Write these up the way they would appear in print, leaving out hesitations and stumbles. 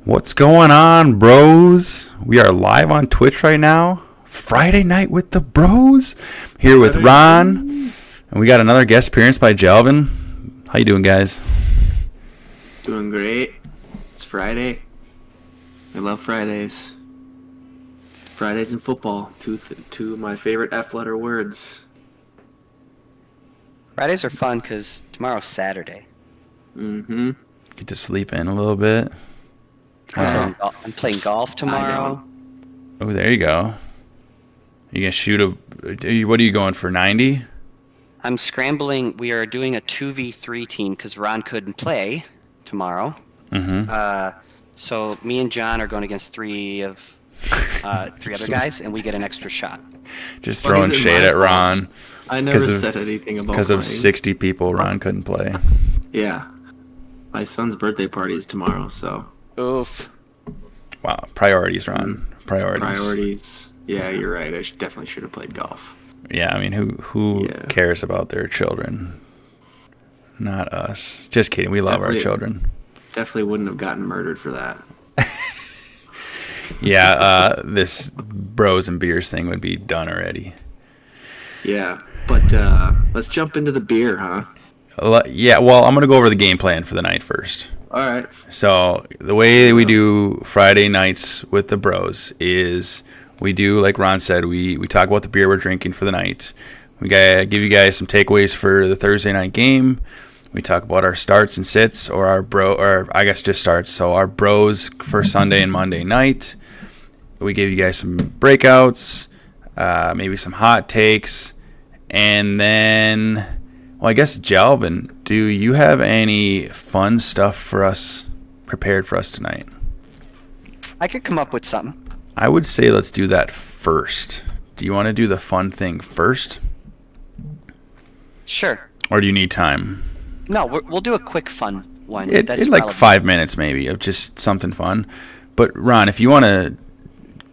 What's going on, bros? We are live on Twitch right now. Friday night with the bros. Here with Ron. And we got another guest appearance by Jelvin. How you doing, guys? Doing great. It's Friday. I love Fridays. Fridays and football. Two of my favorite F-letter words. Fridays are fun because tomorrow's Saturday. Mm-hmm. Get to sleep in a little bit. I'm playing golf tomorrow. Oh, there you go. You gonna shoot what are you going for, 90? I'm scrambling. We are doing a 2v3 team because Ron couldn't play tomorrow. Mm-hmm. So me and John are going against three other guys, and we get an extra shot. Just throwing shade at Ron. I never said anything about because of 60 people. Ron couldn't play. Yeah, my son's birthday party is tomorrow, so. Oof. Wow, priorities, Ron. Priorities. Yeah, you're right. I definitely should have played golf. Yeah, I mean, who cares about their children? Not us. Just kidding. We love our children. Definitely wouldn't have gotten murdered for that. Yeah, this bros and beers thing would be done already. Yeah, but let's jump into the beer, huh? Yeah, well, I'm going to go over the game plan for the night first. All right. So the way we do Friday nights with the bros is we do, like Ron said, we talk about the beer we're drinking for the night. We give you guys some takeaways for the Thursday night game. We talk about our starts and sits, or I guess just starts. So our bros for Sunday and Monday night. We give you guys some breakouts, maybe some hot takes, and then, well, I guess, Jelvin, do you have any fun stuff for us prepared for us tonight? I could come up with something. I would say let's do that first. Do you want to do the fun thing first? Sure. Or do you need time? No, we'll do a quick fun one. It's like 5 minutes maybe of just something fun. But Ron, if you want to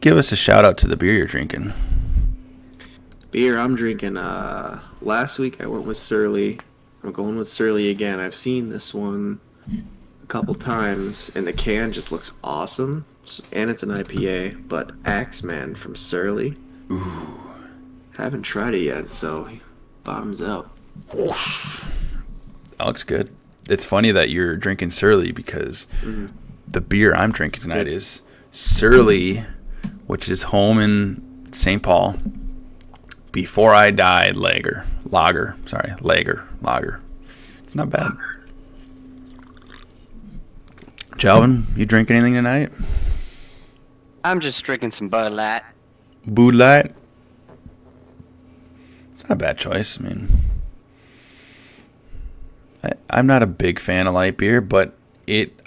give us a shout out to the beer you're drinking. Beer I'm drinking, last week I went with Surly. I'm going with Surly again. I've seen this one a couple times, and the can just looks awesome. And it's an IPA, but Axeman from Surly. Ooh. Haven't tried it yet, so bottoms out. That looks good. It's funny that you're drinking Surly because the beer I'm drinking tonight is Surly, which is home in St. Paul. Before I Died Lager. It's not bad. Jelvin, you drink anything tonight? I'm just drinking some Bud Light. Bud Light? It's not a bad choice. I mean, I'm not a big fan of light beer, but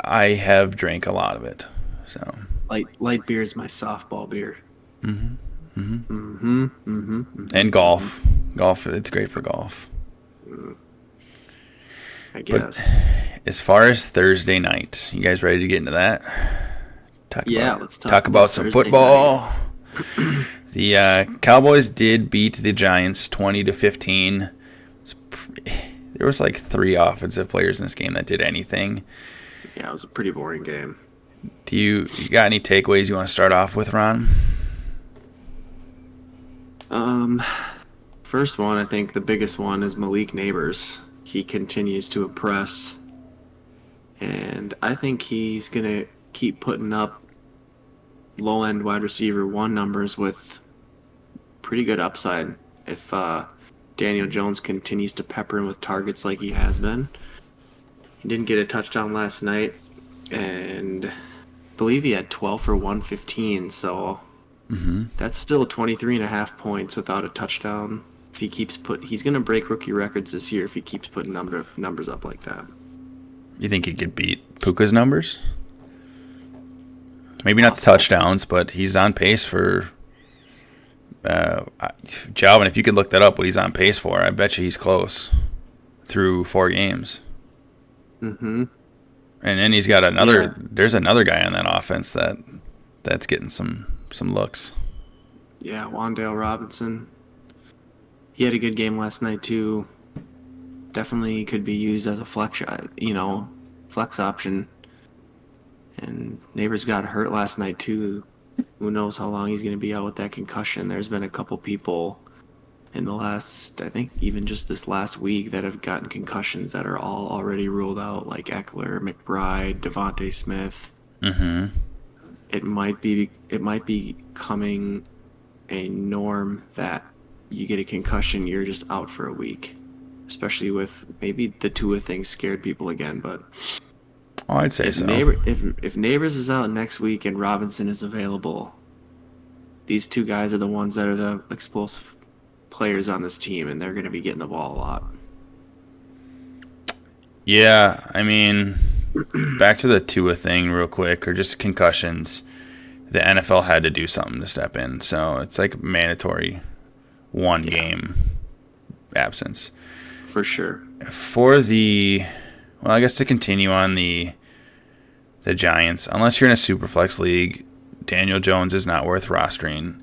I have drank a lot of it. So light beer is my softball beer. Mm-hmm. And golf. Golf, it's great for golf. I guess. But as far as Thursday night, you guys ready to get into that? Let's talk about some Thursday football. The Cowboys did beat the Giants 20-15. There was like 3 offensive players in this game that did anything. Yeah, it was a pretty boring game. Do you got any takeaways you want to start off with, Ron? First one, I think the biggest one is Malik Neighbors. He continues to impress, and I think he's gonna keep putting up low-end wide receiver 1 numbers with pretty good upside if Daniel Jones continues to pepper him with targets like he has been. He didn't get a touchdown last night, and I believe he had 12 for 115, so that's still 23.5 points without a touchdown. If he keeps he's going to break rookie records this year if he keeps putting numbers up like that. You think he could beat Puka's numbers? Maybe not the touchdowns, but he's on pace for Jalvin, if you could look that up, what he's on pace for, I bet you he's close through 4 games. Mm-hmm. And then he's got another. There's another guy on that offense that's getting some looks. Yeah, Wan'Dale Robinson. He had a good game last night too. Definitely could be used as a flex option. And Neighbors got hurt last night too. Who knows how long he's going to be out with that concussion. There's been a couple people in the last, I think even just this last week, that have gotten concussions that are all already ruled out, like Eckler, McBride, Devontae Smith. Mm-hmm. It might be becoming a norm that you get a concussion, you're just out for a week. Especially with maybe the Tua thing scared people again, but I'd say so. If Neighbors is out next week and Robinson is available, these two guys are the ones that are the explosive players on this team, and they're going to be getting the ball a lot. Yeah, I mean, back to the Tua thing real quick, or just concussions. The NFL had to do something to step in, so it's like mandatory game absence. For sure. For I guess to continue on the Giants, unless you're in a Superflex league, Daniel Jones is not worth rostering.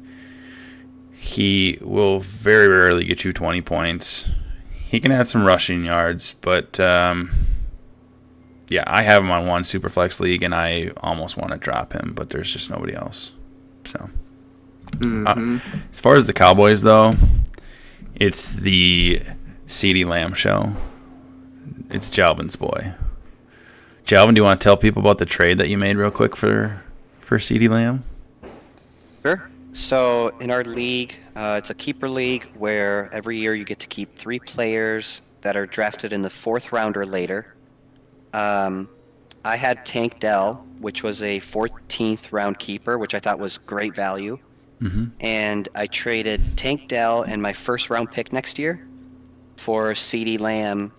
He will very rarely get you 20 points. He can add some rushing yards, but I have him on one Superflex league, and I almost want to drop him, but there's just nobody else. So, as far as the Cowboys, though, it's the CeeDee Lamb show. It's Jalvin's boy. Jalvin, do you want to tell people about the trade that you made real quick for CeeDee Lamb? Sure. So in our league, it's a keeper league where every year you get to keep 3 players that are drafted in the 4th round or later. I had Tank Dell, which was a 14th round keeper, which I thought was great value. Mm-hmm. And I traded Tank Dell and my 1st round pick next year for CeeDee Lamb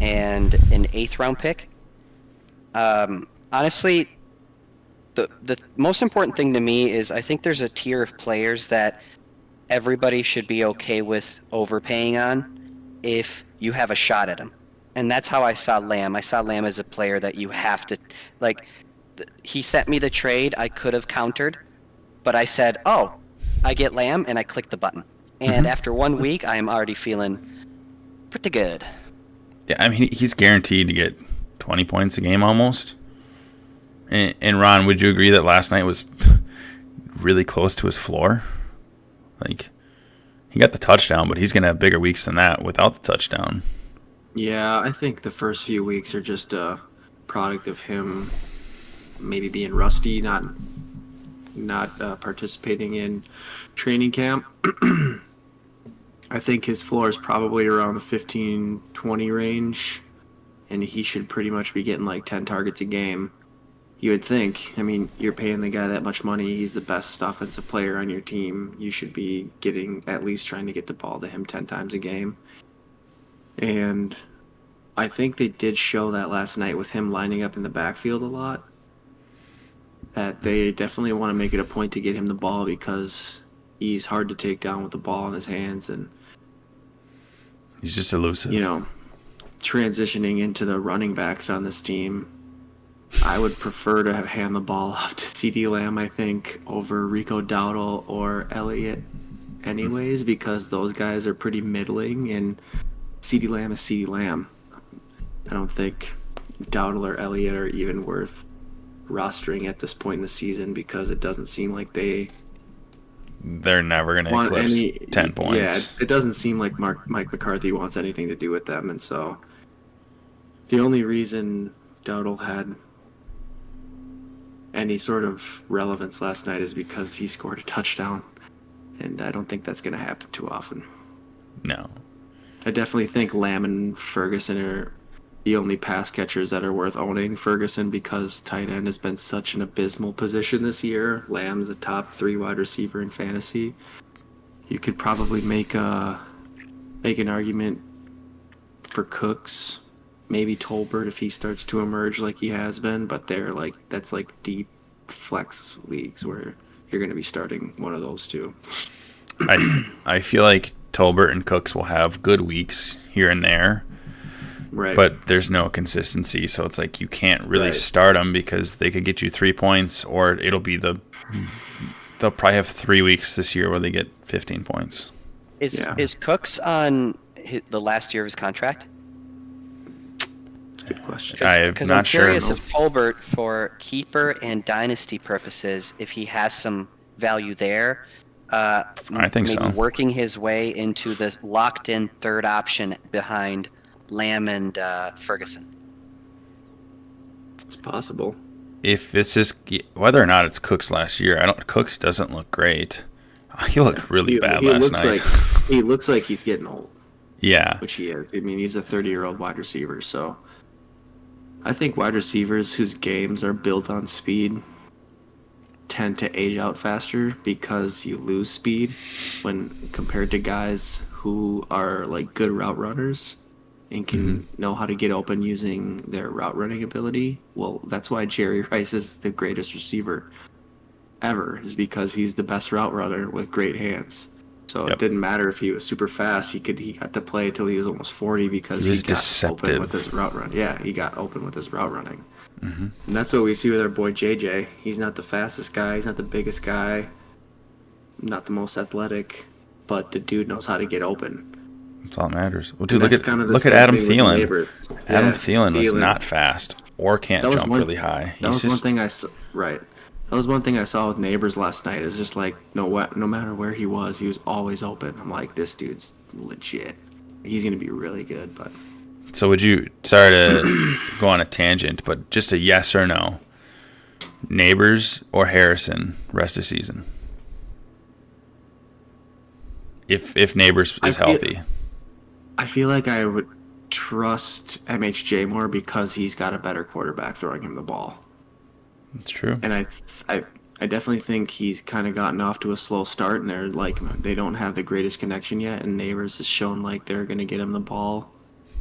and an 8th round pick. Honestly, the most important thing to me is I think there's a tier of players that everybody should be okay with overpaying on if you have a shot at them. And that's how I saw Lamb. I saw Lamb as a player that you have to, like, he sent me the trade. I could have countered, but I said, oh, I get Lamb, and I clicked the button. And after 1 week, I am already feeling pretty good. Yeah, I mean, he's guaranteed to get 20 points a game almost. And Ron, would you agree that last night was really close to his floor? Like, he got the touchdown, but he's going to have bigger weeks than that without the touchdown. Yeah, I think the first few weeks are just a product of him maybe being rusty, not participating in training camp. I think his floor is probably around the 15-20 range, and he should pretty much be getting like 10 targets a game. You would think. I mean, you're paying the guy that much money. He's the best offensive player on your team. You should be at least trying to get the ball to him 10 times a game. And I think they did show that last night with him lining up in the backfield a lot, that they definitely want to make it a point to get him the ball because he's hard to take down with the ball in his hands, and he's just elusive. Transitioning into the running backs on this team, I would prefer to hand the ball off to CeeDee Lamb, I think, over Rico Dowdle or Elliott anyways, because those guys are pretty middling, and CeeDee Lamb is CeeDee Lamb. I don't think Dowdle or Elliott are even worth rostering at this point in the season because it doesn't seem like they're never going to eclipse 10 points. Yeah, it doesn't seem like Mike McCarthy wants anything to do with them, and so the only reason Dowdle had any sort of relevance last night is because he scored a touchdown, and I don't think that's going to happen too often. No. I definitely think Lamb and Ferguson are the only pass catchers that are worth owning. Ferguson, because tight end has been such an abysmal position this year. Lamb's a top 3 wide receiver in fantasy. You could probably make an argument for Cooks, maybe Tolbert if he starts to emerge like he has been, but that's like deep flex leagues where you're going to be starting one of those two. I feel like Tolbert and Cooks will have good weeks here and there. Right. But there's no consistency, so it's like you can't really start them because they could get you 3 points, or it'll be they'll probably have 3 weeks this year where they get 15 points. Is Cooks on the last year of his contract? good question. I'm Because not I'm sure. curious if Tolbert, for keeper and dynasty purposes, if he has some value there. I think maybe so. working his way into the locked-in third option behind Lamb and Ferguson. It's possible. If it's just whether or not it's Cooks last year, Cooks doesn't look great. He looked really bad last night. He looks like he's getting old. Yeah. Which he is. I mean, he's a 30-year-old wide receiver, so I think wide receivers whose games are built on speed tend to age out faster because you lose speed when compared to guys who are like good route runners and can know how to get open using their route running ability. Well, that's why Jerry Rice is the greatest receiver ever, is because he's the best route runner with great hands. So It didn't matter if he was super fast. He got to play till he was almost 40 because he got deceptive. open with his route run. Yeah, he got open with his route running. Mm-hmm. And that's what we see with our boy JJ. He's not the fastest guy. He's not the biggest guy. Not the most athletic. But the dude knows how to get open. That's all that matters. Well, dude, And look at Adam Thielen. Adam Yeah, Thielen was not fast or can't jump really high. That was one thing I saw. Right. That was one thing I saw with Neighbors last night. Is just like no matter where he was always open. I'm like, this dude's legit. He's gonna be really good. But so would you? Sorry to go on a tangent, but just a yes or no. Neighbors or Harrison rest of season. If Neighbors is healthy. I feel like I would trust MHJ more because he's got a better quarterback throwing him the ball. That's true. And I definitely think he's kind of gotten off to a slow start, and they don't have the greatest connection yet. And Neighbors has shown like they're going to get him the ball,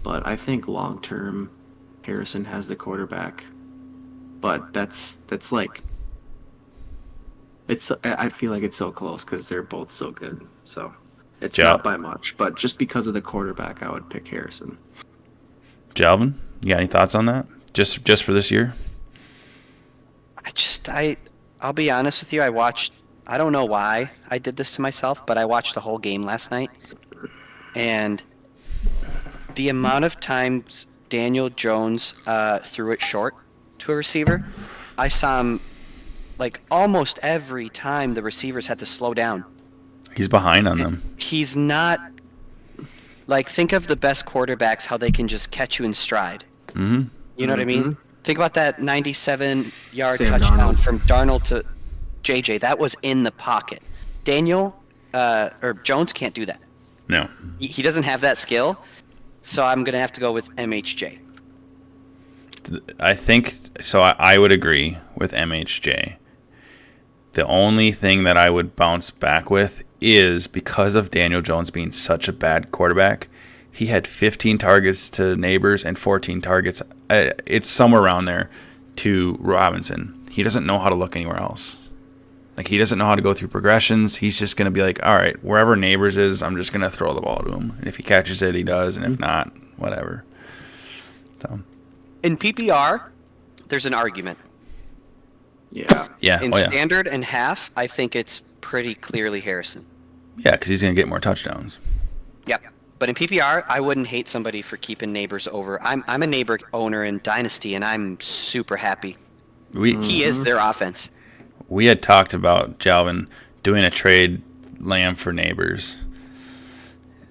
but I think long term, Harrison has the quarterback. But that's like it's. I feel like it's so close because they're both so good. So it's not by much, but just because of the quarterback, I would pick Harrison. Jalvin, you got any thoughts on that? Just for this year? I'll be honest with you. I don't know why I did this to myself, but I watched the whole game last night. And the amount of times Daniel Jones threw it short to a receiver, I saw him like almost every time the receivers had to slow down. He's behind on them. He's not like, think of the best quarterbacks, how they can just catch you in stride. Mm-hmm. You know what I mean? Think about that 97-yard Sam touchdown Darnold. from Darnold to JJ. That was in the pocket. Daniel or Jones can't do that. No. He doesn't have that skill, so I'm going to have to go with MHJ. I think so. I would agree with MHJ. The only thing that I would bounce back with is because of Daniel Jones being such a bad quarterback, he had 15 targets to Neighbors and 14 targets. It's somewhere around there to Robinson. He doesn't know how to look anywhere else. Like, he doesn't know how to go through progressions. He's just going to be like, all right, wherever Neighbors is, I'm just going to throw the ball to him. And if he catches it, he does. And if not, whatever. So In PPR, there's an argument. Yeah. yeah. In standard and half, I think it's pretty clearly Harrison. Yeah, because he's going to get more touchdowns. Yep. But in PPR, I wouldn't hate somebody for keeping Neighbors over. I'm a Neighbor owner in Dynasty, and I'm super happy. He is their offense. We had talked about Jalvin doing a trade Lamb for Neighbors.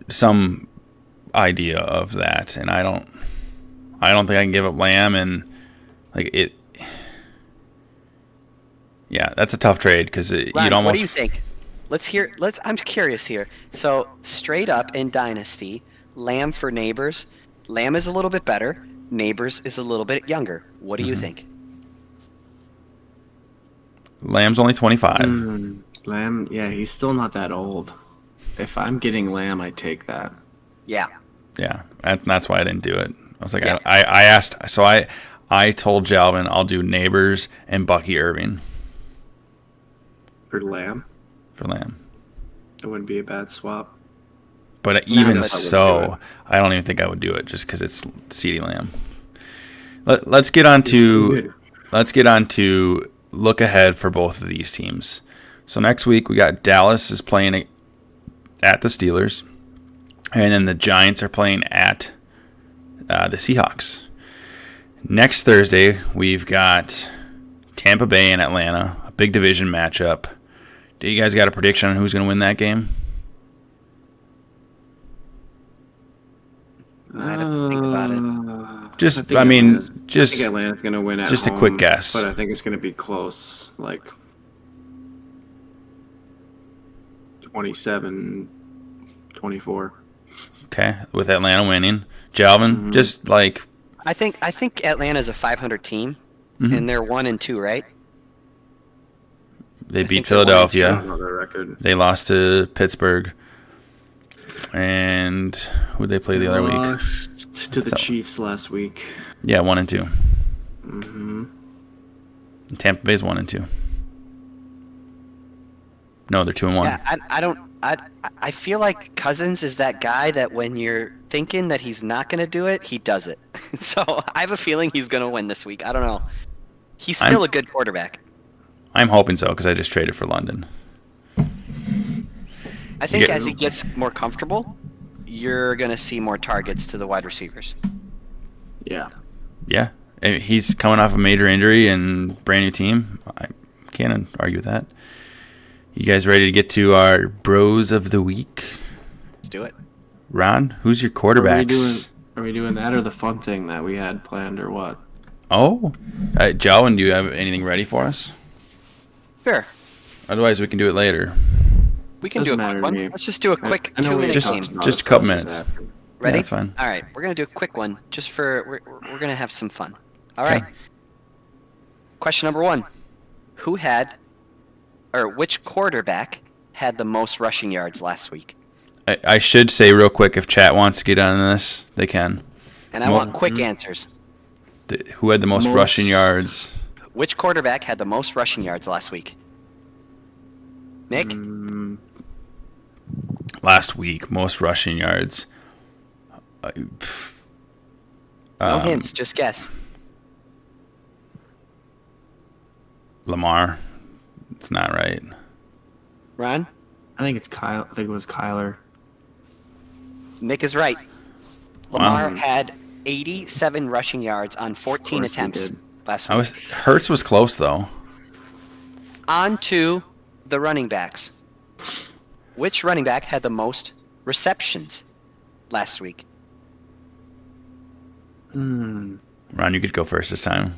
Some idea of that, and I don't think I can give up Lamb, and like it. Yeah, that's a tough trade because you'd almost. What do you think? I'm curious here. So straight up in Dynasty, Lamb for Neighbors. Lamb is a little bit better. Neighbors is a little bit younger. What do you think? Lamb's only 25. Lamb, yeah, he's still not that old. If I'm getting Lamb, I take that. Yeah. Yeah, that's why I didn't do it. I was like, Yeah. I asked, so I told Jalvin I'll do Neighbors and Bucky Irving For Lamb, for Lamb. it wouldn't be a bad swap. But Yeah, even but- so, I don't even think I would do it just because it's CeeDee Lamb. Let's get on to look ahead for both of these teams. So next week we got Dallas is playing at the Steelers, and then the Giants are playing at the Seahawks. Next Thursday, we've got Tampa Bay and Atlanta, a big division matchup. Do you guys got a prediction on who's going to win that game? I'd have to think about it. I think Atlanta's going to win at just home, a quick guess. But I think it's going to be close, like 27-24. Okay, with Atlanta winning. Jalvin, just like... I think Atlanta's a 500 team, and they're 1-2, right? They beat Philadelphia. I don't know their record. They lost to Pittsburgh. And who'd they play the other week? Lost to the Chiefs last week. Yeah, 1-2. Mm-hmm. Tampa Bay's 1-2. No, they're 2-1. Yeah, I feel like Cousins is that guy that when you're thinking that he's not going to do it, he does it. So I have a feeling he's going to win this week. I don't know. He's still a good quarterback. I'm hoping so because I just traded for London. I think as he gets more comfortable, you're going to see more targets to the wide receivers. Yeah. Yeah. And he's coming off a major injury and brand new team. I can't argue with that. You guys ready to get to our Bros of the Week? Let's do it. Ron, who's your quarterbacks? Are we doing that or the fun thing that we had planned or what? Oh. Joe, and do you have anything ready for us? Sure. Otherwise, we can do it later. We can do a quick one. Let's just do a quick 2-minute game. Just a couple minutes. Ready? Yeah, that's fine. All right, we're gonna do a quick one. We're gonna have some fun. All right. Question number 1: which quarterback had the most rushing yards last week? I should say real quick, if chat wants to get on this, they can. And I want quick answers. Who had the most rushing yards? Which quarterback had the most rushing yards last week? Nick? Last week, most rushing yards. No hints, just guess. Lamar. It's not right. Ron? I think it's Kyle. I think it was Kyler. Nick is right. Lamar had 87 rushing yards on 14 attempts last week. Hurts was close, though. On to the running backs. Which running back had the most receptions last week? Ron, you could go first this time.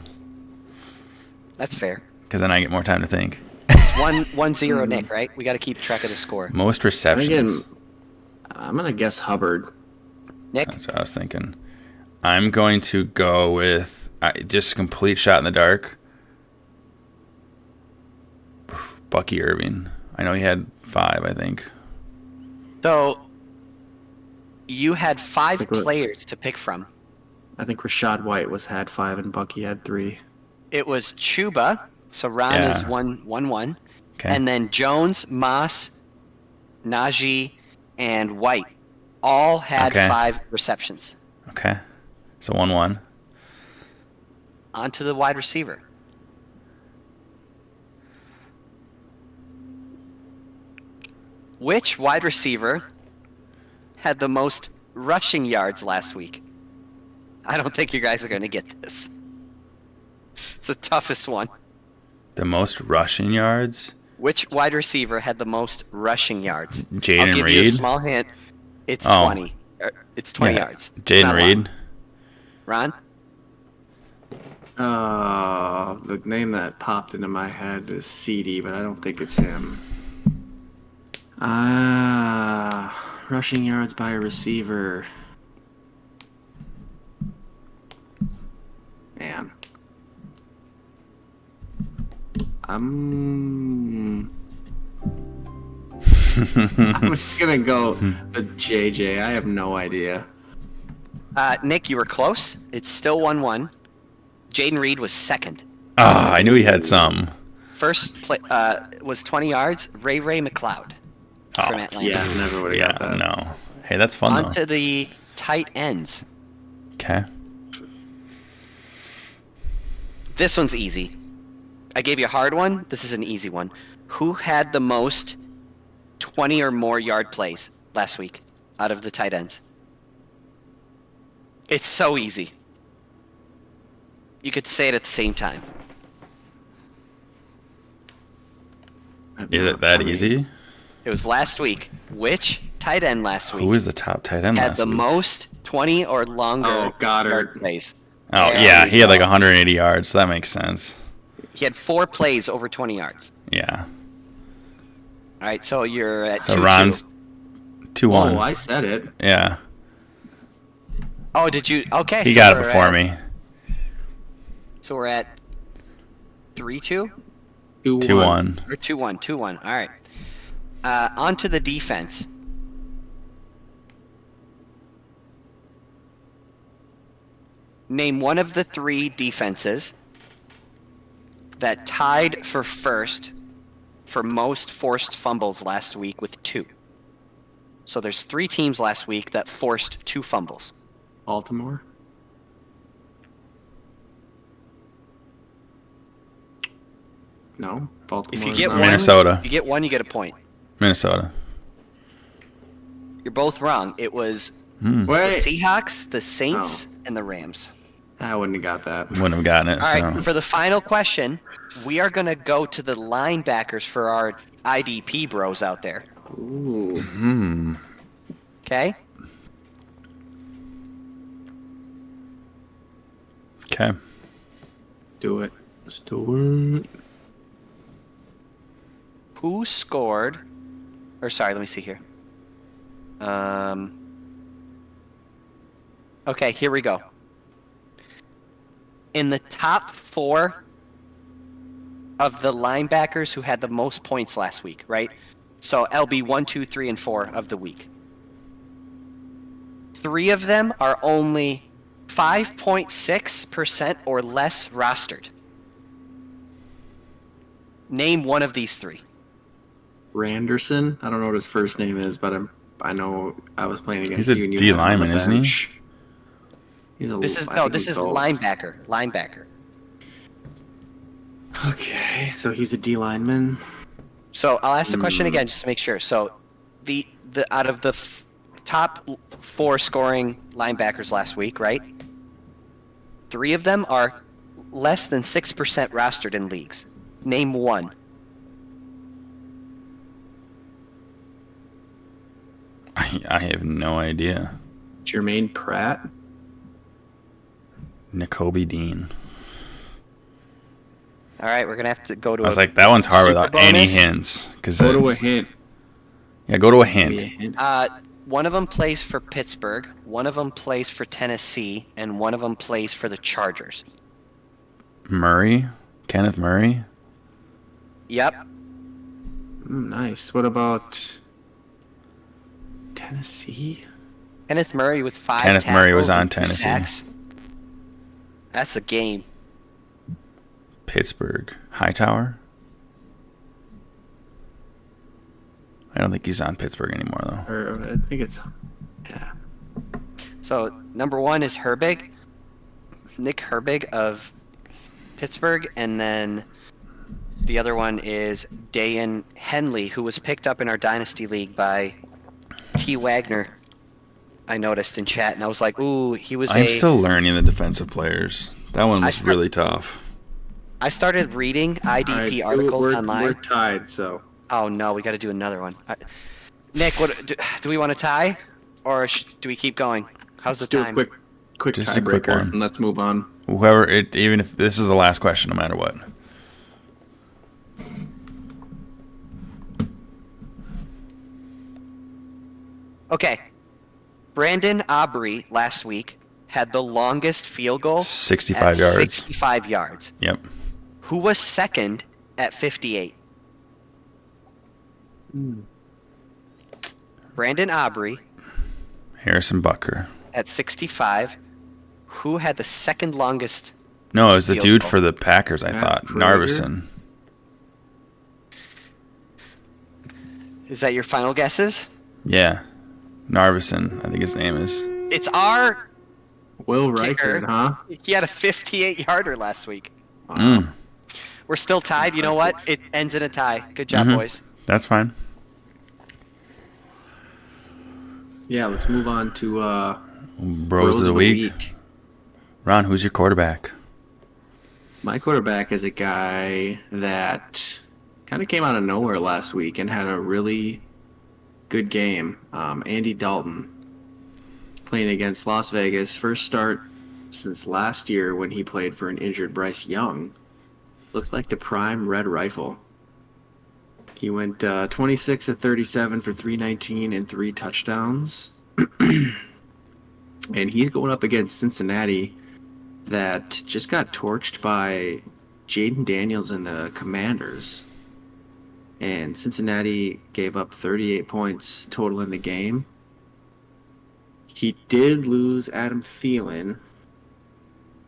That's fair. Because then I get more time to think. It's 1-0, Nick, right? We got to keep track of the score. Most receptions. I'm going to guess Hubbard. Nick? That's what I was thinking. I'm going to go with just a complete shot in the dark. Bucky Irving. I know he had 5, I think. So, you had 5 players to pick from. I think Rashad White had 5 and Bucky had 3. It was Chuba, so Ron is 1-1. Okay. And then Jones, Moss, Najee, and White all had 5 receptions. Okay. So 1-1. On to the wide receiver. Which wide receiver had the most rushing yards last week? I don't think you guys are going to get this. It's the toughest one. The most rushing yards? Which wide receiver had the most rushing yards? Jaden I'll give Reed? you a small hint. It's 20. It's 20 yards. Jaden Reed? Ron? The name that popped into my head is CD, but I don't think it's him. Rushing yards by a receiver. Man. I'm just gonna go with JJ. I have no idea. Nick, you were close. It's still 1-1. Jaden Reed was second. I knew he had some. First play was 20 yards. Ray McLeod from Atlanta. Yeah, never would have got that. No. Hey, that's fun, On though. to the tight ends. Okay. This one's easy. I gave you a hard one. This is an easy one. Who had the most 20 or more yard plays last week out of the tight ends? It's so easy. You could say it at the same time. Is it that easy? It was last week. Which tight end last week Who is the top tight end had last the week? most 20 or longer Goedert. yard plays? Oh, There yeah. we He had like go. 180 yards. So that makes sense. He had 4 plays over 20 yards. Yeah. All right, so you're at So 2-2. Ron's 2-1. Oh, I said it. Yeah. Oh, did you? Okay. He so got it we're before at- me. So we're at 3-2 2-1. or 2-1. 2-1. All right. On to the defense. Name one of the 3 defenses that tied for first for most forced fumbles last week with 2. So there's 3 teams last week that forced 2 fumbles. Baltimore. No, Baltimore. If you get one, Minnesota. if you get one, you get a point. Minnesota. You're both wrong. It was Hmm. the Wait, Seahawks, the Saints, and the Rams. I wouldn't have got that. Wouldn't have gotten it. All right, So. for the final question, we are going to go to the linebackers for our IDP bros out there. Ooh. Hmm. Okay? Okay. Do it. Let's do it. Who scored? Or sorry, let me see here. Okay, here we go. In the top 4 of the linebackers who had the most points last week, right? So LB 1, 2, 3, and 4 of the week. 3 of them are only 5.6% or less rostered. Name one of these 3. Randerson. I don't know what his first name is, but I know I was playing against He's a you. And you D had him on the lineman, isn't he? bench. He's a This is I no, think this he's is old. linebacker. Linebacker. Okay, so he's a D lineman. So I'll ask the question again just to make sure. So the out of the top 4 scoring linebackers last week, right? 3 of them are less than 6% rostered in leagues. Name one. I have no idea. Jermaine Pratt. N'Kobe Dean. All right, we're gonna have to go to. I was like, that one's hard super without any bonus. hints. Go to a hint. Yeah, go to a Give me a hint. hint. One of them plays for Pittsburgh. One of them plays for Tennessee, and one of them plays for the Chargers. Murray? Kenneth Murray? Yep. Nice. What about Tennessee? Kenneth Murray with 5 Kenneth Murray was tackles on and 2 Tennessee. sacks. That's a game. Pittsburgh. Hightower? I don't think he's on Pittsburgh anymore, though. Or I think it's yeah. So number 1 is Herbig, Nick Herbig of Pittsburgh, and then the other one is Dayan Henley, who was picked up in our Dynasty League by T. Wagner. I noticed in chat, and I was like, "Ooh, he was." I'm still learning the defensive players. That one was really tough. I started reading IDP All right, articles we're online. tied, so Oh no, we got to do another one. Nick, what do we want to tie, or do we keep going? How's the let's do a time? quick Just a quick tiebreaker, one. and let's move on. Even if this is the last question, no matter what. Okay. Brandon Aubrey last week had the longest field goal 65 at yards. 65 yards. Yep. Who was second at 58? Brandon Aubrey Harrison Bucker. at 65. Who had the second longest? No, it was the Field dude goal. for the Packers, I Matt thought. Prater? Narvison. Is that your final guesses? Yeah. Narvison, I think his name is. It's our Will kicker. Reichard, huh? He had a 58-yarder last week. Mm, We're still tied. You know what? It ends in a tie. Good job, Mhm. boys. that's fine. Yeah, let's move on to Bros of the week. Ron, who's your quarterback? My quarterback is a guy that kind of came out of nowhere last week and had a really good game. Andy Dalton playing against Las Vegas. First start since last year when he played for an injured Bryce Young. Looked like the prime red rifle. He went 26 of 37 for 319 and 3 touchdowns. And he's going up against Cincinnati that just got torched by Jaden Daniels and the Commanders. And Cincinnati gave up 38 points total in the game. He did lose Adam Thielen,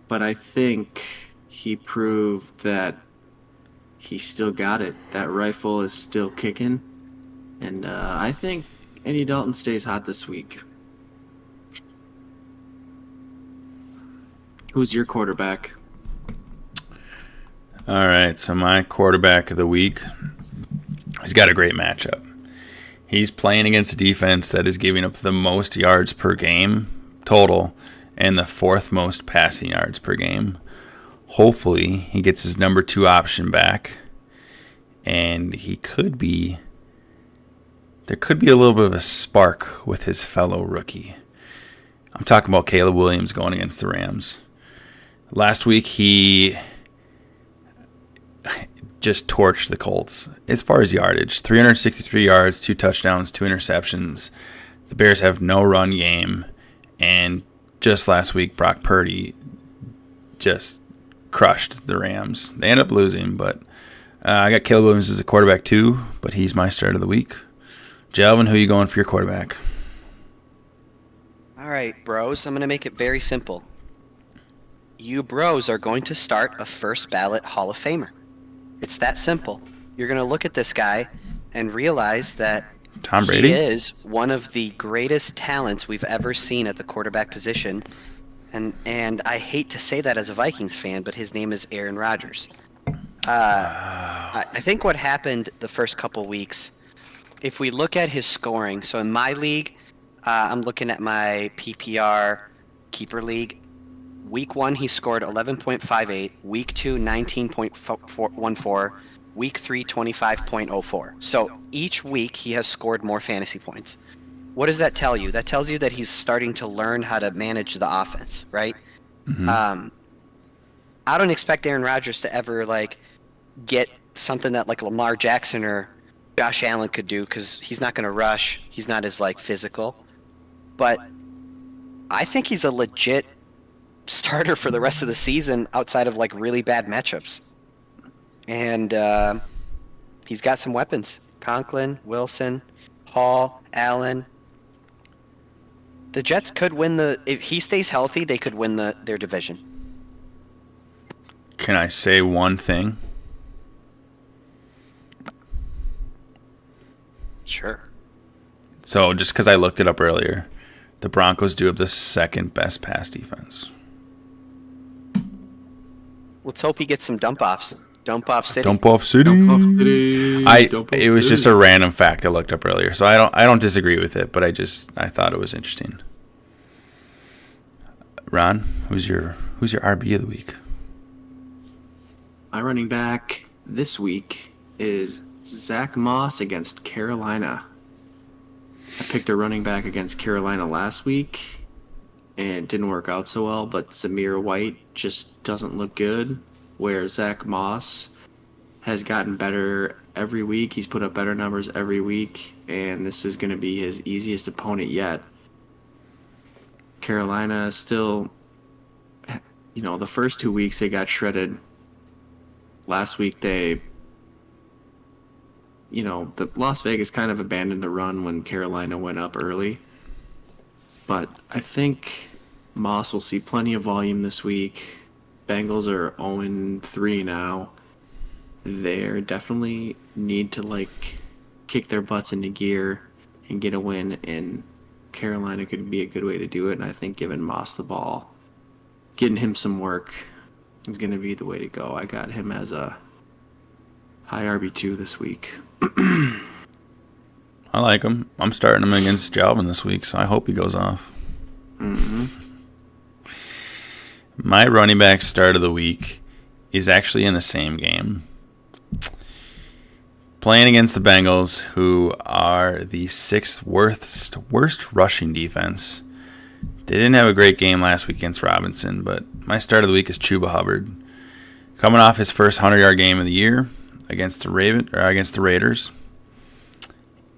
but I think he proved that he still got it. That rifle is still kicking. And I think Andy Dalton stays hot this week. Who's your quarterback? All right, so my quarterback of the week, he's got a great matchup. He's playing against a defense that is giving up the most yards per game total and the 4th most passing yards per game. Hopefully, he gets his number 2 option back, and there could be a little bit of a spark with his fellow rookie. I'm talking about Caleb Williams going against the Rams. Last week, he just torched the Colts as far as yardage. 363 yards, 2 touchdowns, 2 interceptions. The Bears have no run game. And just last week, Brock Purdy just crushed the Rams. They end up losing, but I got Caleb Williams as a quarterback too, but he's my start of the week. Jalvin, who are you going for your quarterback? All right, bros. I'm going to make it very simple. You bros are going to start a first ballot Hall of Famer. It's that simple. You're going to look at this guy and realize that Tom Brady he is one of the greatest talents we've ever seen at the quarterback position. And I hate to say that as a Vikings fan, but his name is Aaron Rodgers. I think what happened the first couple weeks, if we look at his scoring, so in my league, I'm looking at my PPR keeper league. Week 1, he scored 11.58. Week 2, 19.14. Week 3, 25.04. So each week, he has scored more fantasy points. What does that tell you? That tells you that he's starting to learn how to manage the offense, right? Mm-hmm. I don't expect Aaron Rodgers to ever get something that Lamar Jackson or Josh Allen could do, because he's not going to rush. He's not as physical. But I think he's a legit starter for the rest of the season outside of really bad matchups. And he's got some weapons. Conklin, Wilson, Hall, Allen. The Jets could win if he stays healthy, they could win their division. Can I say one thing? Sure. So just because I looked it up earlier, the Broncos do have the 2nd best pass defense. Let's hope he gets some dump-offs. Dump-off City. Dump-off City. Dump-off City. It was just a random fact I looked up earlier, so I don't disagree with it, but I thought it was interesting. Ron, who's your RB of the week? My running back this week is Zach Moss against Carolina. I picked a running back against Carolina last week, and it didn't work out so well, but Zamir White just doesn't look good, where Zach Moss has gotten better every week. He's put up better numbers every week, and this is going to be his easiest opponent yet. Carolina still, the first 2 weeks they got shredded. Last week the Las Vegas kind of abandoned the run when Carolina went up early. But I think Moss will see plenty of volume this week. Bengals are 0-3 now. They definitely need to kick their butts into gear and get a win, and Carolina could be a good way to do it. And I think giving Moss the ball, getting him some work, is going to be the way to go. I got him as a high RB2 this week. I like him. I'm starting him against Jalvin this week, so I hope he goes off. Mm-hmm. My running back start of the week is actually in the same game. Playing against the Bengals, who are the 6th worst rushing defense. They didn't have a great game last week against Robinson, but my start of the week is Chuba Hubbard. Coming off his first 100-yard game of the year against the Raiders.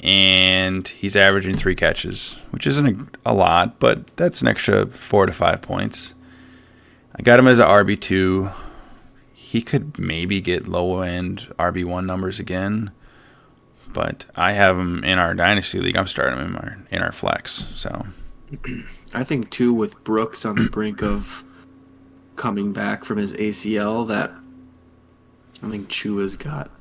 And he's averaging 3 catches, which isn't a lot, but that's an extra 4 to 5 points. I got him as an RB2. He could maybe get low-end RB1 numbers again, but I have him in our Dynasty League. I'm starting him in our flex. So I think, too, with Brooks on the brink of coming back from his ACL, that I think Chua's got.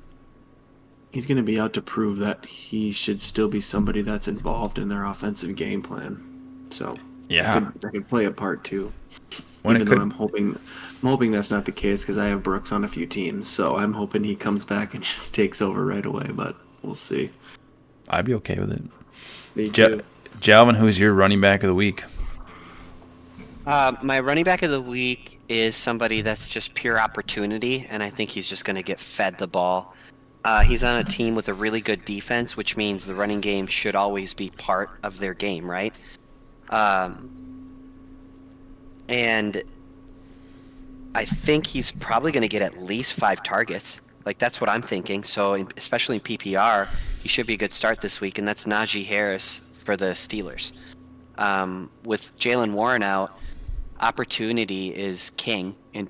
He's going to be out to prove that he should still be somebody that's involved in their offensive game plan. So yeah, that could play a part, too. Even though I'm hoping that's not the case because I have Brooks on a few teams. So I'm hoping he comes back and just takes over right away, but we'll see. I'd be okay with it. Me too. Jalvin, who's your running back of the week? My running back of the week is somebody that's just pure opportunity, and I think he's just going to get fed the ball. He's on a team with a really good defense, which means the running game should always be part of their game, right? And I think he's probably going to get at least 5 targets. Like, that's what I'm thinking. So, especially in PPR, he should be a good start this week, and that's Najee Harris for the Steelers. With Jalen Warren out, opportunity is king in,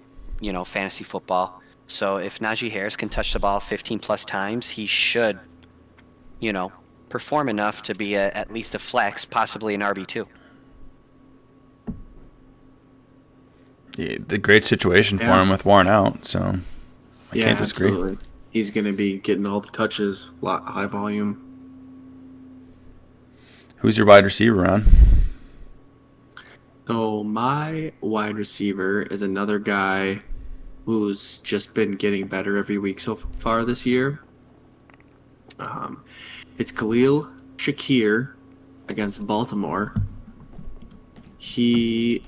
fantasy football. So if Najee Harris can touch the ball 15-plus times, he should, perform enough to be at least a flex, possibly an RB2. Yeah, the great situation for him with Warren out, so I can't disagree. Absolutely. He's going to be getting all the touches, high volume. Who's your wide receiver, Ron? So my wide receiver is another guy who's just been getting better every week so far this year. It's Khalil Shakir against Baltimore. He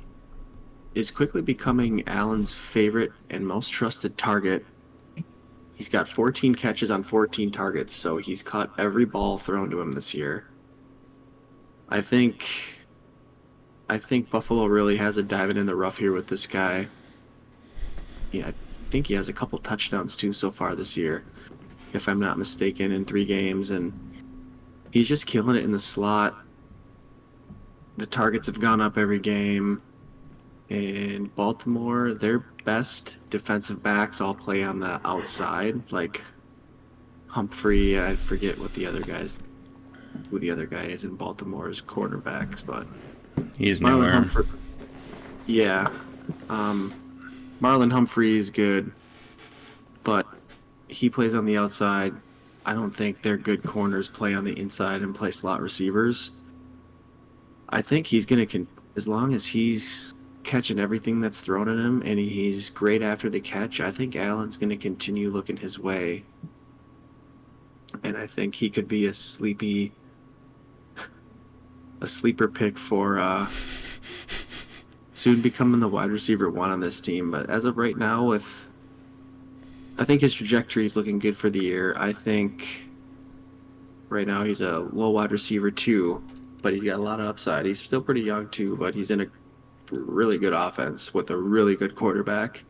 is quickly becoming Allen's favorite and most trusted target. He's got 14 catches on 14 targets, so he's caught every ball thrown to him this year. I think Buffalo really has a diamond in the rough here with this guy. Yeah, I think he has a couple touchdowns too so far this year, if I'm not mistaken, in 3 games, and he's just killing it in the slot. The targets have gone up every game. And Baltimore, their best defensive backs all play on the outside, like Humphrey. I forget who the other guy is in Baltimore's quarterbacks, but he's nowhere. Yeah, Marlon Humphrey is good, but he plays on the outside. I don't think their good corners play on the inside and play slot receivers. I think he's gonna as long as he's catching everything that's thrown at him and he's great after the catch, I think Allen's going to continue looking his way, and I think he could be a sleeper pick for soon becoming the wide receiver 1 on this team. But as of right now, I think his trajectory is looking good for the year. I think right now he's a low wide receiver 2, but he's got a lot of upside. He's still pretty young too, but he's in a really good offense with a really good quarterback.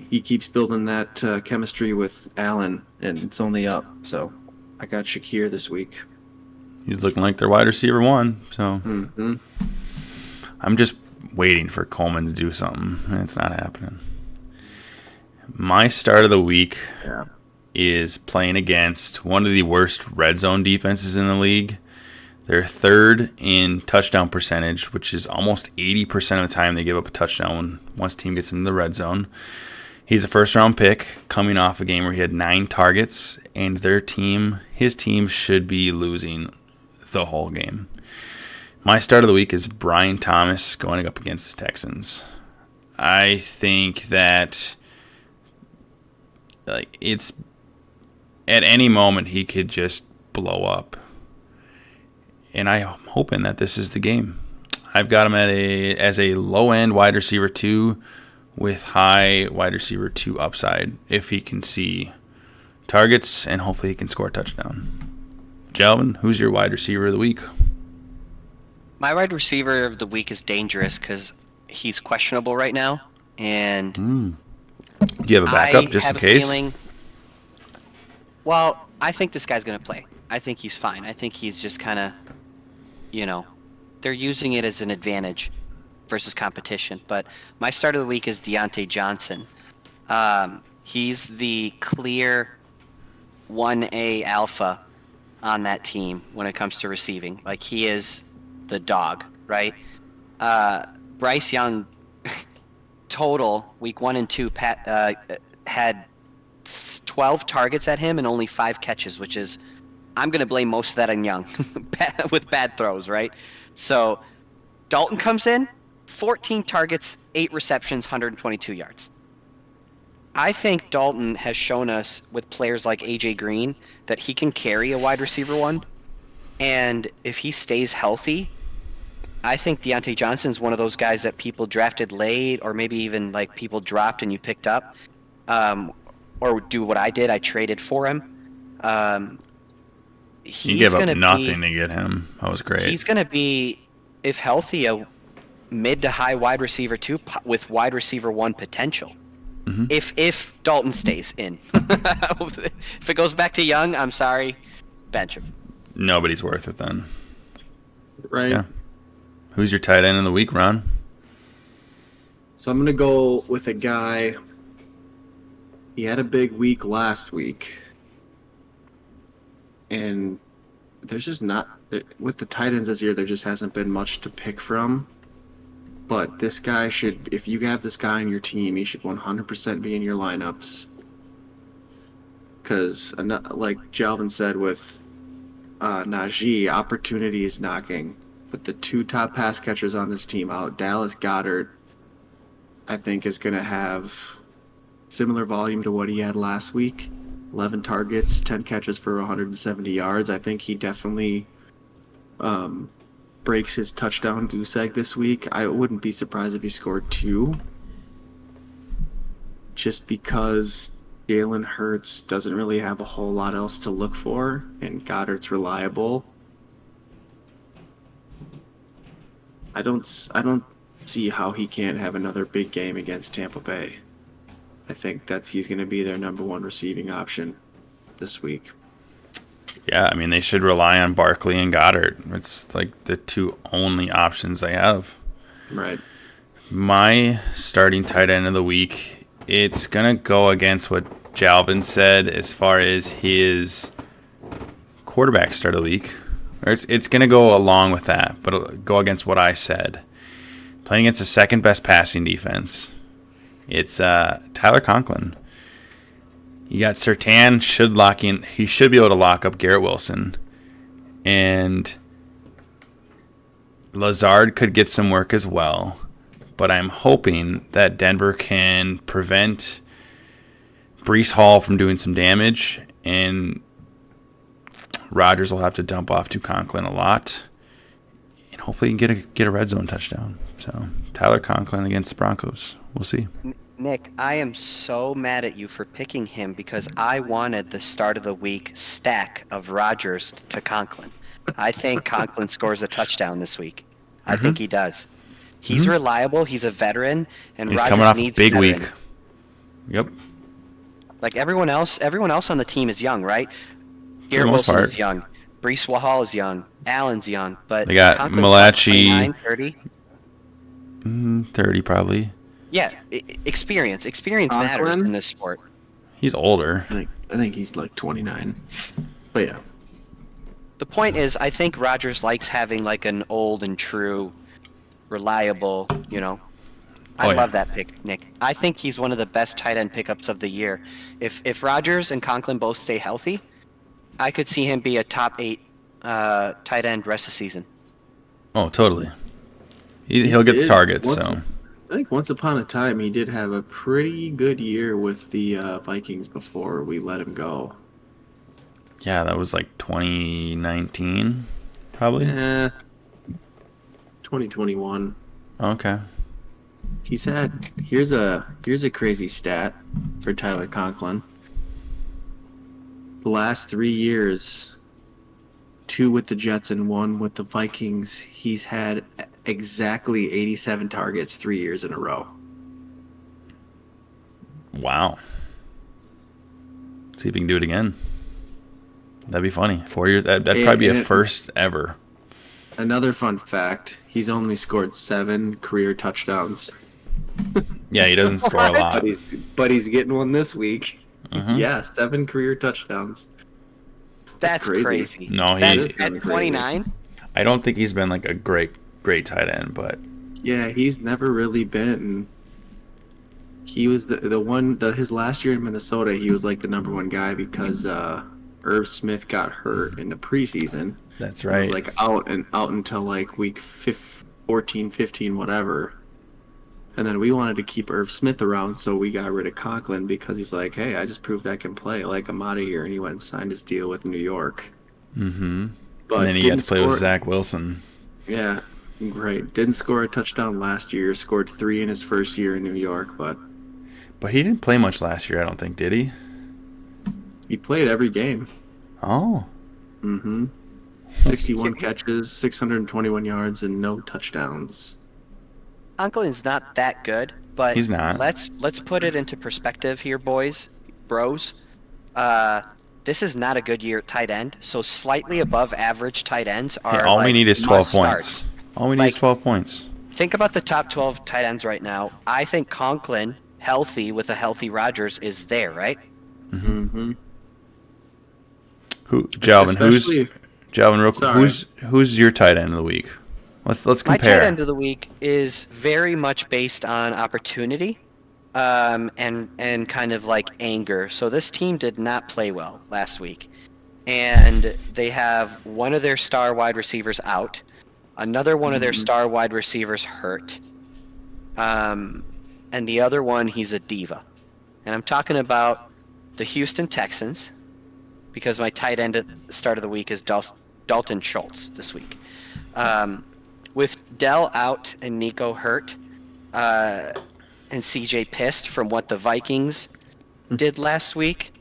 He keeps building that chemistry with Allen, and it's only up. So I got Shakir this week. He's looking like their wide receiver 1. So I'm just waiting for Coleman to do something, and it's not happening. My start of the week is playing against one of the worst red zone defenses in the league. They're 3rd in touchdown percentage, which is almost 80% of the time they give up a touchdown once a team gets into the red zone. He's a first-round pick coming off a game where he had 9 targets, and his team should be losing the whole game. My start of the week is Brian Thomas going up against the Texans. I think that it's at any moment he could just blow up. And I'm hoping that this is the game. I've got him as a low-end wide receiver 2 with high wide receiver 2 upside if he can see targets and hopefully he can score a touchdown. Jalvin, who's your wide receiver of the week? My wide receiver of the week is dangerous because he's questionable right now, and Do you have a backup just in case? Well, I think this guy's going to play. I think he's fine. I think he's just kind of, they're using it as an advantage versus competition. But my start of the week is Diontae Johnson. He's the clear 1A alpha on that team when it comes to receiving. Like, he is the dog, right? Bryce Young, total, week 1 and 2, had 12 targets at him and only 5 catches, which is, I'm going to blame most of that on Young with bad throws, right? So Dalton comes in, 14 targets, 8 receptions, 122 yards. I think Dalton has shown us with players like A.J. Green that he can carry a wide receiver 1. And if he stays healthy, I think Diontae Johnson is one of those guys that people drafted late or maybe even like people dropped and you picked up. Or do what I did. I traded for him. You gave up nothing to get him. That was great. He's going to be, if healthy, a mid to high wide receiver 2 with wide receiver 1 potential. Mm-hmm. If Dalton stays in. If it goes back to Young, I'm sorry, bench him. Nobody's worth it then. Right. Yeah. Who's your tight end of the week, Ron? So I'm going to go with a guy. He had a big week last week. And there's just not, with the tight ends this year, there just hasn't been much to pick from. But this guy should, if you have this guy on your team, he should 100% be in your lineups. Because, like Jalvin said with Najee, opportunity is knocking. But the 2 top pass catchers on this team out, Dallas Goedert, I think is going to have similar volume to what he had last week. 11 targets, 10 catches for 170 yards. I think he definitely breaks his touchdown goose egg this week. I wouldn't be surprised if he scored 2. Just because Jalen Hurts doesn't really have a whole lot else to look for, and Goddard's reliable. I don't see how he can't have another big game against Tampa Bay. I think that he's going to be their number 1 receiving option this week. Yeah, I mean, they should rely on Barkley and Goddard. It's like the 2 only options they have. Right. My starting tight end of the week, it's going to go against what Jalvin said as far as his quarterback start of the week. Or it's going to go along with that, but it'll go against what I said. Playing against the second best passing defense. It's Tyler Conklin. You got Surtain should lock in. He should be able to lock up Garrett Wilson. And Lazard could get some work as well. But I'm hoping that Denver can prevent Breece Hall from doing some damage. And Rodgers will have to dump off to Conklin a lot. And hopefully he can get a red zone touchdown. So Tyler Conklin against the Broncos. We'll see. Nick, I am so mad at you for picking him because I wanted the start of the week stack of Rodgers to Conklin. I think Conklin scores a touchdown this week. I think he does. He's reliable. He's a veteran, and he's Rodgers coming off needs a big a veteran. week. Yep. Like everyone else on the team is young, right? Garrett Wilson is young. Breece Hall is young. Allen's young, but they got Conklin's Malachi. 30. 30 probably. Yeah, experience matters in this sport. He's older. I think he's like 29. But yeah. The point is, I think Rodgers likes having like an old and true, reliable, I love that pick, Nick. I think he's one of the best tight end pickups of the year. If Rodgers and Conklin both stay healthy, I could see him be a top 8 tight end rest of the season. Oh, totally. He'll get the targets, so. I think once upon a time he did have a pretty good year with the Vikings before we let him go. Yeah, that was like 2019, probably. 2021. Okay. He's had here's a crazy stat for Tyler Conklin. The last 3 years, 2 with the Jets and 1 with the Vikings, he's had exactly 87 targets 3 years in a row. Wow. See if he can do it again. That'd be funny. 4 years. That'd probably be a first ever. Another fun fact: he's only scored 7 career touchdowns. Yeah, he doesn't score a lot. But he's getting one this week. Mm-hmm. Yeah, 7 career touchdowns. That's crazy. No, that's at 29. I don't think he's been like a great tight end, but yeah, he's never really been. He was his last year in Minnesota. He was like the number 1 guy because Irv Smith got hurt in the preseason. That's right. He was like out until like week 14, 15, whatever. And then we wanted to keep Irv Smith around, so we got rid of Conklin because he's like, hey, I just proved I can play. Like, I'm out of here. And he went and signed his deal with New York. Mm-hmm. But and then he had to play with Zach Wilson. Yeah, great. Didn't score a touchdown last year. Scored 3 in his first year in New York, but he didn't play much last year, I don't think, did he? He played every game. Oh. Mm-hmm. 61 catches, 621 yards, and no touchdowns. Conklin's not that good, but he's not. Let's put it into perspective here, bros. This is not a good year at tight end, so slightly above average tight ends are. All we need is 12 points. All we need is 12 points. Think about the top 12 tight ends right now. I think Conklin, healthy with a healthy Rodgers, is there, right? Mm-hmm. Who's your tight end of the week? Let's compare. My tight end of the week is very much based on opportunity, and kind of like anger. So this team did not play well last week, and they have one of their star wide receivers out, another one of their star wide receivers hurt, and the other one, he's a diva. And I'm talking about the Houston Texans, because my tight end at the start of the week is Dalton Schultz this week. With Dell out and Nico hurt, and CJ pissed from what the Vikings did last week.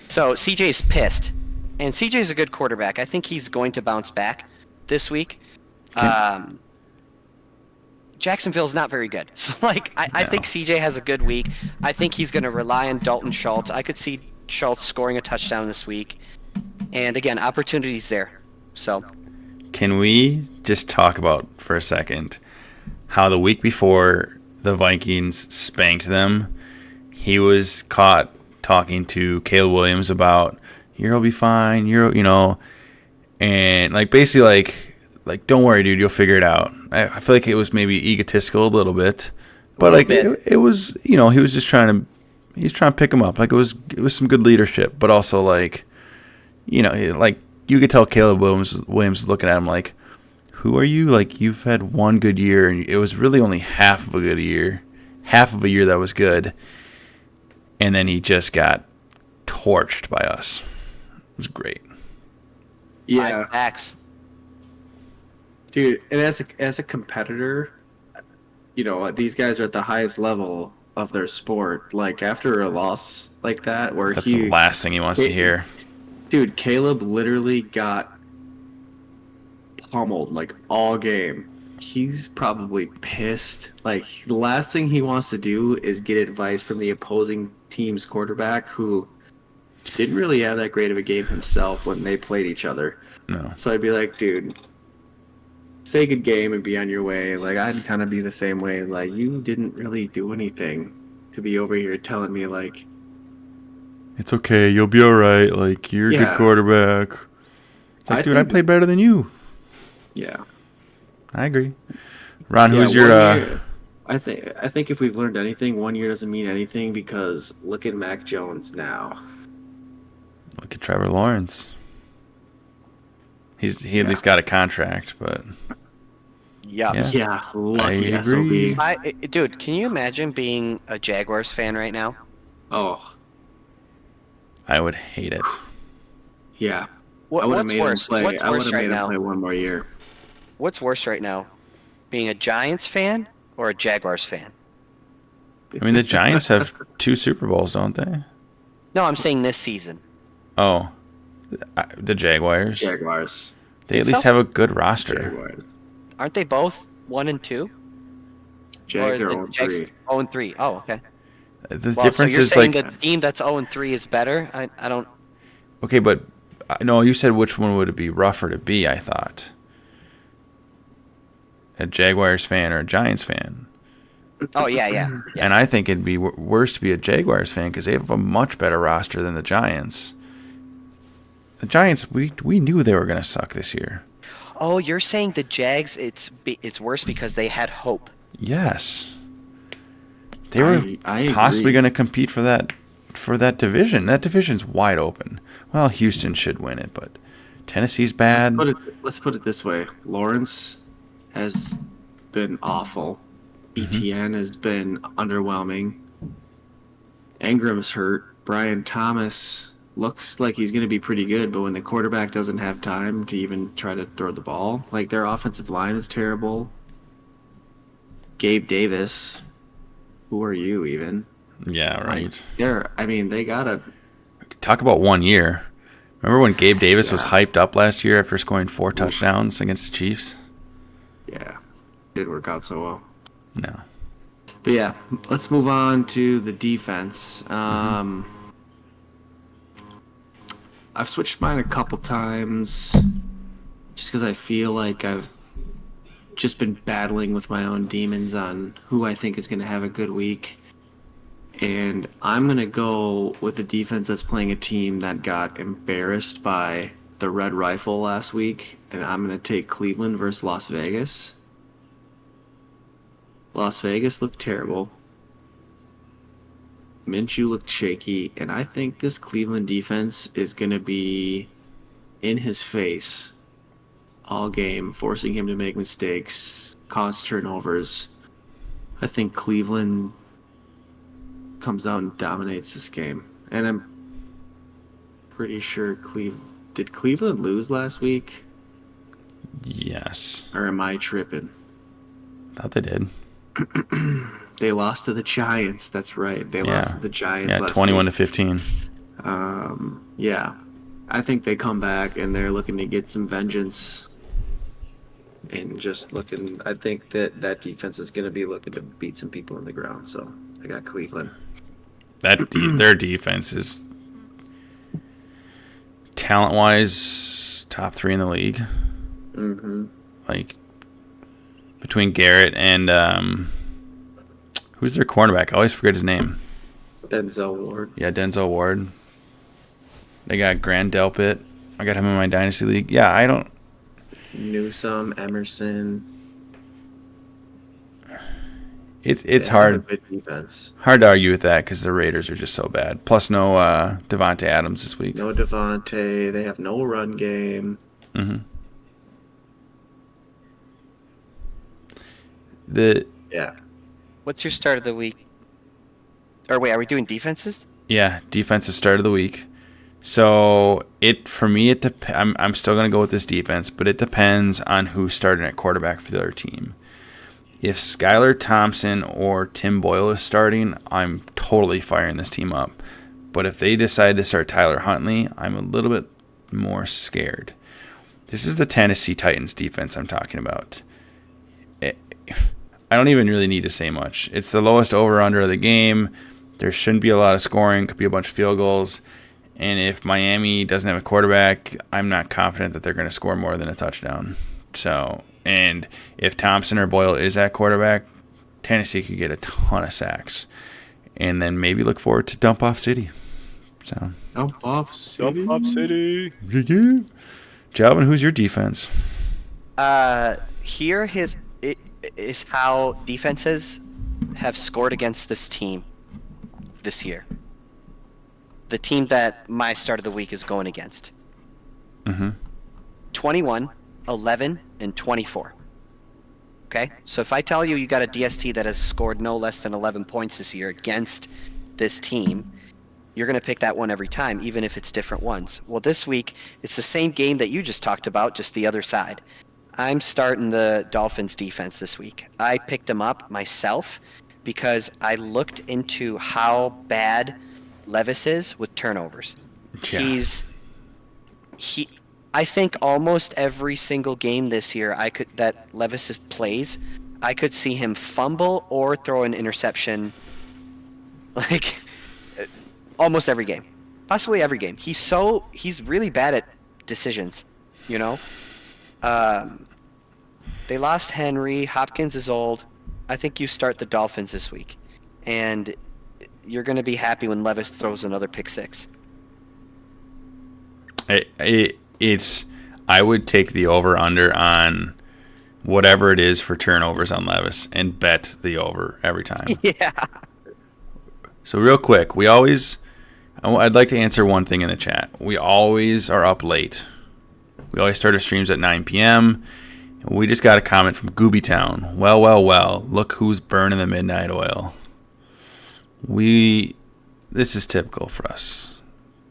So CJ's pissed, and CJ's a good quarterback. I think he's going to bounce back this week. Jacksonville's not very good. So, I think CJ has a good week. I think he's going to rely on Dalton Schultz. I could see Schultz scoring a touchdown this week. And, again, opportunities there. So, can we just talk about, for a second, how the week before the Vikings spanked them, he was caught talking to Caleb Williams about, you'll be fine, and, basically, don't worry, dude, you'll figure it out. I feel like it was maybe egotistical a little bit, but it was, he was just trying to pick him up. It was some good leadership, but also you could tell Caleb Williams looking at him like, who are you? You've had one good year, and it was really only half of a year that was good, and then he just got torched by us. It was great. Yeah. Max. Dude, and as a competitor, these guys are at the highest level of their sport. After a loss like that, where that's the last thing he wants to hear. Dude, Caleb literally got pummeled all game. He's probably pissed. The last thing he wants to do is get advice from the opposing team's quarterback, who didn't really have that great of a game himself when they played each other. No. So I'd be like, dude, say good game and be on your way. I'd kind of be the same way. You didn't really do anything to be over here telling me it's okay, you'll be all right. You're a good quarterback. It's dude, I played better than you. Yeah, I agree. Ron, who's your? I think if we've learned anything, 1 year doesn't mean anything, because look at Mac Jones now. Look at Trevor Lawrence. He at least got a contract, but Yeah. Yeah, lucky I agree. SOB. Dude, can you imagine being a Jaguars fan right now? Oh, I would hate it. yeah. I would have What's made him worse? play. What's I would worse have right made him now? play one more year. What's worse right now? Being a Giants fan or a Jaguars fan? I mean, the Giants have 2 Super Bowls, don't they? No, I'm saying this season. Oh, the Jaguars. Jaguars. They at Think least so? have a good roster. Jaguars. Aren't they both 1 and 2? Jags Or are the on Jags 3. 0 and 3. Oh, okay. The Well, so difference you're is saying like, that the team that's 0 and 3 is better? I don't. okay, but no, you said which one would it be rougher to be? I thought a Jaguars fan or a Giants fan. Oh yeah. And I think it'd be worse to be a Jaguars fan because they have a much better roster than the Giants. The Giants, we knew they were going to suck this year. Oh, you're saying the Jags? It's worse because they had hope. Yes, they were I possibly agree. going to compete for that division. That division's wide open. Well, Houston should win it, but Tennessee's bad. Let's put it this way. Lawrence has been awful. ETN has been underwhelming. Ingram's hurt. Brian Thomas looks like he's going to be pretty good, but when the quarterback doesn't have time to even try to throw the ball, like their offensive line is terrible. Gabe Davis, who are you even? Yeah, right. They gotta. Talk about 1 year. Remember when Gabe Davis was Yeah. hyped up last year after scoring 4 touchdowns against the Chiefs? Yeah, didn't work out so well. No. But yeah, let's move on to the defense. I've switched mine a couple times just because I feel like I've just been battling with my own demons on who I think is going to have a good week. And I'm going to go with the defense that's playing a team that got embarrassed by the Red Rifle last week. And I'm going to take Cleveland versus Las Vegas. Las Vegas looked terrible. Minshew looked shaky, and I think this Cleveland defense is going to be in his face all game, forcing him to make mistakes, cause turnovers. I think Cleveland comes out and dominates this game. And I'm pretty sure did Cleveland lose last week? Yes. Or am I tripping? Thought they did. They lost to the Giants. That's right. They lost to the Giants Yeah, last 21 week. to 15. Yeah. I think they come back and they're looking to get some vengeance. And just looking, I think that defense is going to be looking to beat some people on the ground. So I got Cleveland. Their defense is talent-wise top 3 in the league. Mm-hmm. Like between Garrett and who's their cornerback? I always forget his name. Denzel Ward. Yeah, Denzel Ward. They got Grand Delpit. I got him in my dynasty league. Yeah, I don't. Newsome, Emerson. It's They have a hard good defense. to argue with that because the Raiders are just so bad. Plus no Devontae Adams this week. No Devontae. They have no run game. Mm-hmm. Yeah. What's your start of the week? Or wait, are we doing defenses? Defensive start of the week. So for me, I'm still gonna go with this defense, but it depends on who's starting at quarterback for the other team. If Skylar Thompson or Tim Boyle is starting, I'm totally firing this team up. But if they decide to start Tyler Huntley, I'm a little bit more scared. This is the Tennessee Titans defense I'm talking about. I don't even really need to say much. It's the lowest over-under of the game. There shouldn't be a lot of scoring. Could be a bunch of field goals. And if Miami doesn't have a quarterback, I'm not confident that they're going to score more than a touchdown. And if Thompson or Boyle is at quarterback, Tennessee could get a ton of sacks. And then maybe look forward to Dump-Off City. Dump-Off City. City. Jalvin, who's your defense? Here is how defenses have scored against this team this year. The team that my start of the week is going against. Mm-hmm. 21, 11, and 24. Okay? So if I tell you got a DST that has scored no less than 11 points this year against this team, you're going to pick that one every time, even if it's different ones. Well, this week, it's the same game that you just talked about, just the other side. I'm starting the Dolphins defense this week. I picked them up myself because I looked into how bad Levis is with turnovers. Yeah. I think almost every single game this year that Levis plays, I could see him fumble or throw an interception, like almost every game, possibly every game. He's really bad at decisions, you know. They lost Henry. Hopkins is old. I think you start the Dolphins this week, and you're going to be happy when Levis throws another pick six. I would take the over-under on whatever it is for turnovers on Levis and bet the over every time. Yeah. So real quick, I'd like to answer one thing in the chat. We always are up late. We always start our streams at 9 p.m. We just got a comment from Gooby Town. Well, look who's burning the midnight oil. This is typical for us.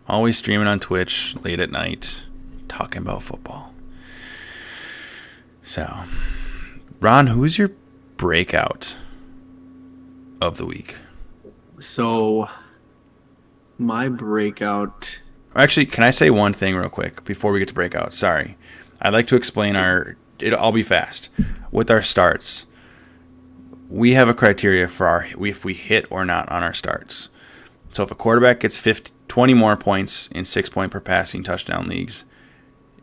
Always streaming on Twitch late at night, talking about football. So, Ron, who's your breakout of the week? So, my breakout... Actually, can I say one thing real quick before we get to breakout? Sorry. I'd like to explain I'll be fast. With our starts, we have a criteria for if we hit or not on our starts. So if a quarterback gets 20 more points in 6-point per passing touchdown leagues,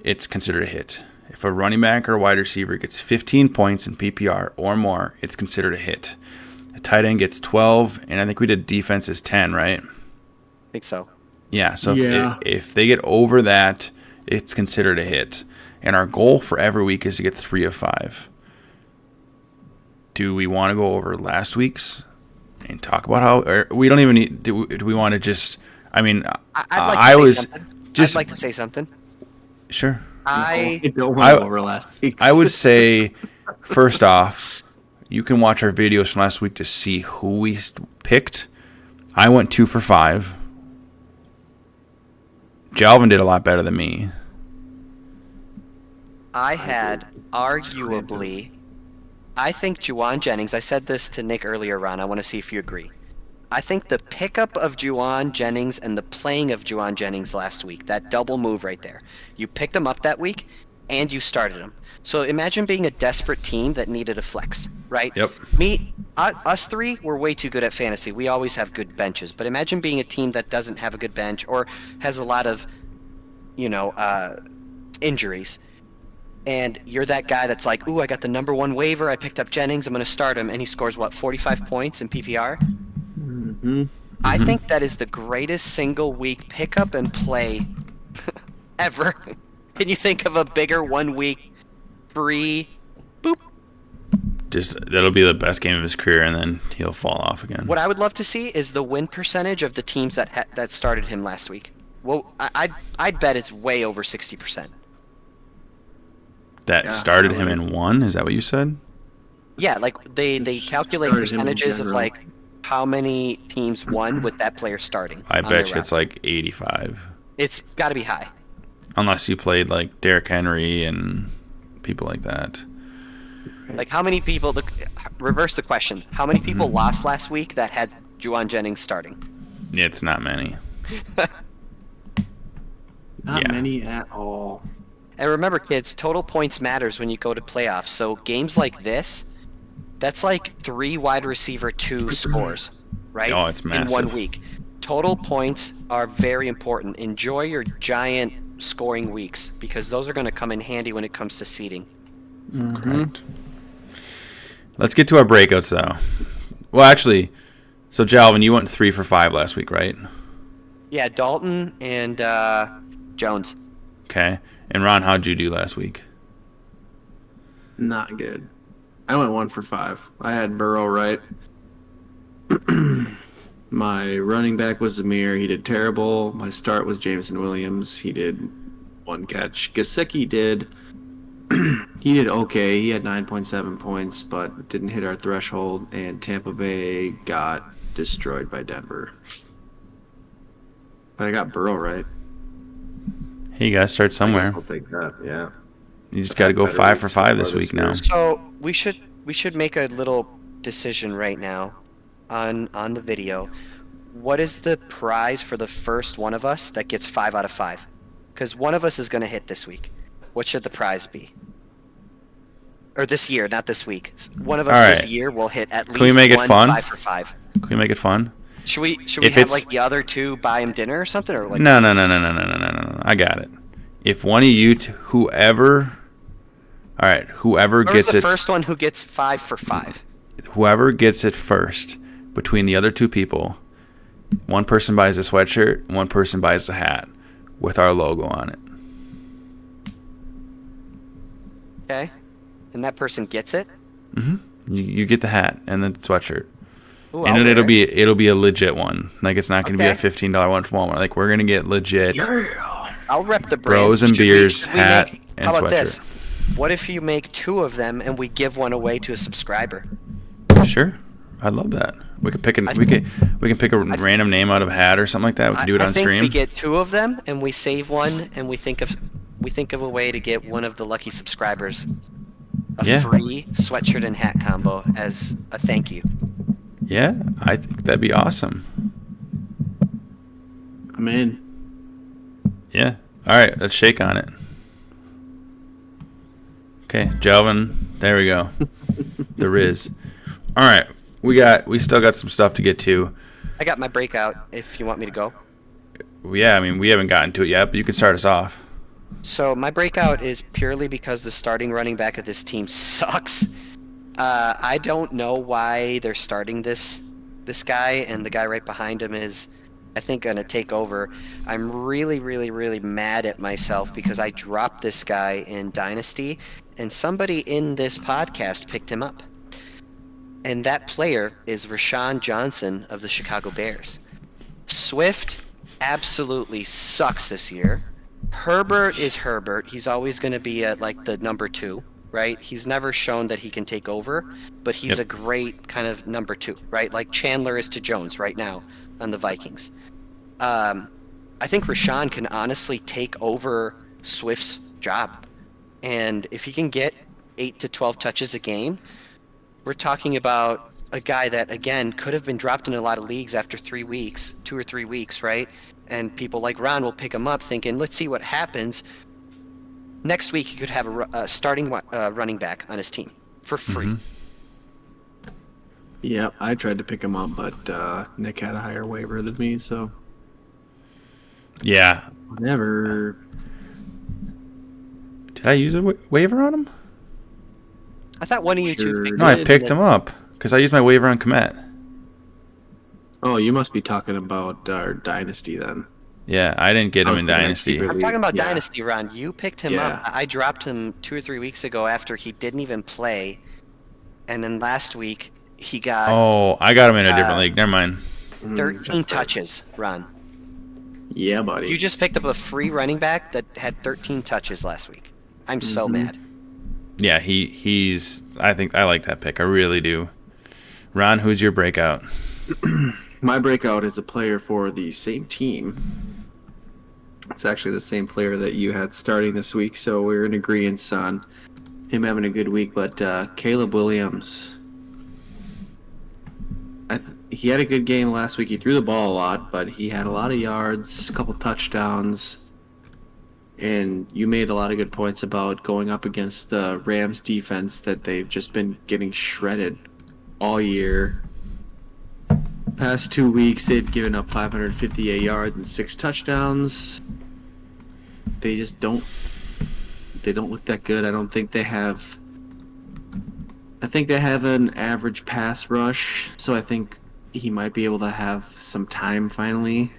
it's considered a hit. If a running back or a wide receiver gets 15 points in PPR or more, it's considered a hit. A tight end gets 12, and I think we did defense is 10, right? I think so. Yeah, so if they get over that, it's considered a hit. And our goal for every week is to get 3 of 5. Do we want to go over last week's and talk about how? Or we don't even need. Do we want to just? I mean, I'd like to say something. Sure. I don't want to over last week's. I would say, first off, you can watch our videos from last week to see who we picked. I went 2 for 5. Jalvin did a lot better than me. I had arguably, I think Juwan Jennings, I said this to Nick earlier, Ron, I want to see if you agree. I think the pickup of Juwan Jennings and the playing of Juwan Jennings last week, that double move right there, you picked him up that week and you started him. So imagine being a desperate team that needed a flex, right? Yep. Us three, we're way too good at fantasy. We always have good benches. But imagine being a team that doesn't have a good bench or has a lot of, injuries. And you're that guy that's like, ooh, I got the number 1 waiver. I picked up Jennings. I'm going to start him. And he scores, 45 points in PPR? Mm-hmm. I think that is the greatest single week pickup and play ever. Can you think of a bigger 1 week free boop? That'll be the best game of his career, and then he'll fall off again. What I would love to see is the win percentage of the teams that started him last week. Well, I'd bet it's way over 60%. That started him in 1? Is that what you said? Yeah, like they calculate percentages of like how many teams won with that player starting. I bet you it's like 85. It's got to be high. Unless you played like Derrick Henry and people like that. Like how many people? Reverse the question. How many people lost last week that had Juwan Jennings starting? It's not many. Not many at all. And remember, kids, total points matters when you go to playoffs. So games like this, that's like 3 wide receiver 2 scores, right? Oh, it's massive. In 1 week. Total points are very important. Enjoy your giant scoring weeks because those are going to come in handy when it comes to seeding. Mm-hmm. Correct. Let's get to our breakouts, though. Well, actually, so Jalvin, you went 3 for 5 last week, right? Yeah, Dalton and Jones. Okay. And Ron, how'd you do last week? Not good. I went 1 for 5. I had Burrow right. My running back was Zamir. He did terrible. My start was Jameson Williams. He did 1 catch. Gesicki did he did okay. He had 9.7 points, but didn't hit our threshold, and Tampa Bay got destroyed by Denver. But I got Burrow right. Hey, you got to start I somewhere. guess I'll take that, yeah. You just got to go Better 5 for week so 5 far this week now. So we should make a little decision right now on the video. What is the prize for the first one of us that gets 5 out of 5? Because one of us is going to hit this week. What should the prize be? Or this year, not this week. One of us All this right. year will hit at least Can we make it one fun? 5 for 5. Can we make it fun? Should we If have it's- like the other two buy him dinner or something, or like No. I got it. If one of you, whoever whoever's gets the it, first one who gets 5 for 5? whoever gets it first between the other two people, one person buys a sweatshirt, one person buys a hat with our logo on it. Okay, and that person gets it. You get the hat and the sweatshirt. Ooh, And I'll wear it. it'll be a legit one. Like it's not going to be a Okay. $15 one from Walmart. Like we're going to get legit I'll rep the brand. bros and Should we- beers, should we hat, make- and How about sweatshirt. this? What if you make 2 of them and we give one away to a subscriber? Sure, I'd love that. We could pick we can pick a random name out of a hat or something like that. We can do it on I think stream. we get 2 of them and we save one and we think of a way to get one of the lucky subscribers a Yeah. free sweatshirt and hat combo as a thank you. Yeah, I think that'd be awesome. I'm in. Yeah. All right, let's shake on it. Okay, Jelvin. There we go. The Riz. All right, we still got some stuff to get to. I got my breakout if you want me to go. Yeah, I mean we haven't gotten to it yet, but you can start us off. So my breakout is purely because the starting running back of this team sucks. I don't know why they're starting this guy, and the guy right behind him is, I think, going to take over. I'm really, really, really mad at myself because I dropped this guy in Dynasty, and somebody in this podcast picked him up. And that player is Rashawn Johnson of the Chicago Bears. Swift absolutely sucks this year. Herbert is Herbert. He's always going to be at like the number 2, right? He's never shown that he can take over, but he's Yep. a great kind of number 2, right? Like Chandler is to Jones right now on the Vikings. I think Rashawn can honestly take over Swift's job. And if he can get 8 to 12 touches a game, we're talking about a guy that, again, could have been dropped in a lot of leagues after 3 weeks, 2 or 3 weeks, right? And people like Ron will pick him up thinking, let's see what happens. Next week, he could have a starting running back on his team for free. Yep, I tried to pick him up, but Nick had a higher waiver than me, so Yeah. whatever. Did I use a waiver on him? I thought one of you Sure two picked No, him I up. picked him up because I used my waiver on Komet. Oh, you must be talking about our Dynasty then. Yeah, I didn't get him Okay, in that's Dynasty. super- I'm talking about Yeah. Dynasty, Ron. You picked him up. Yeah. I dropped him 2 or 3 weeks ago after he didn't even play. And then last week, he got Oh, I got him in a different league. Never mind. 13 touches, Ron. Yeah, buddy. You just picked up a free running back that had 13 touches last week. I'm so mad. Yeah, he's. I think I like that pick. I really do. Ron, who's your breakout? My breakout is a player for the same team. It's actually the same player that you had starting this week, so we're in agreement on him having a good week. But Caleb Williams, he had a good game last week. He threw the ball a lot, but he had a lot of yards, a couple touchdowns, and you made a lot of good points about going up against the Rams defense that they've just been getting shredded all year. Past 2 weeks, they've given up 558 yards and 6 touchdowns. They just don't look that good. I don't think they have. I think they have an average pass rush, so I think he might be able to have some time finally.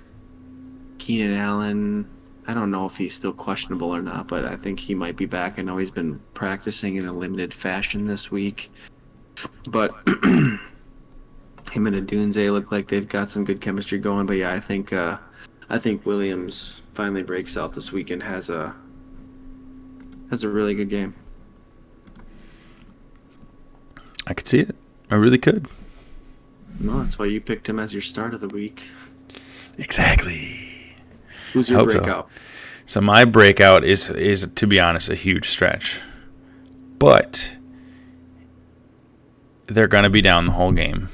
Keenan Allen, I don't know if he's still questionable or not, but I think he might be back. I know he's been practicing in a limited fashion this week, but him and Adunze look like they've got some good chemistry going. But yeah, I think Williams finally breaks out this week and has a really good game. I could see it. I really could. No, that's why you picked him as your start of the week. Exactly. Who's your breakout? So my breakout is, to be honest, a huge stretch. But they're going to be down the whole game.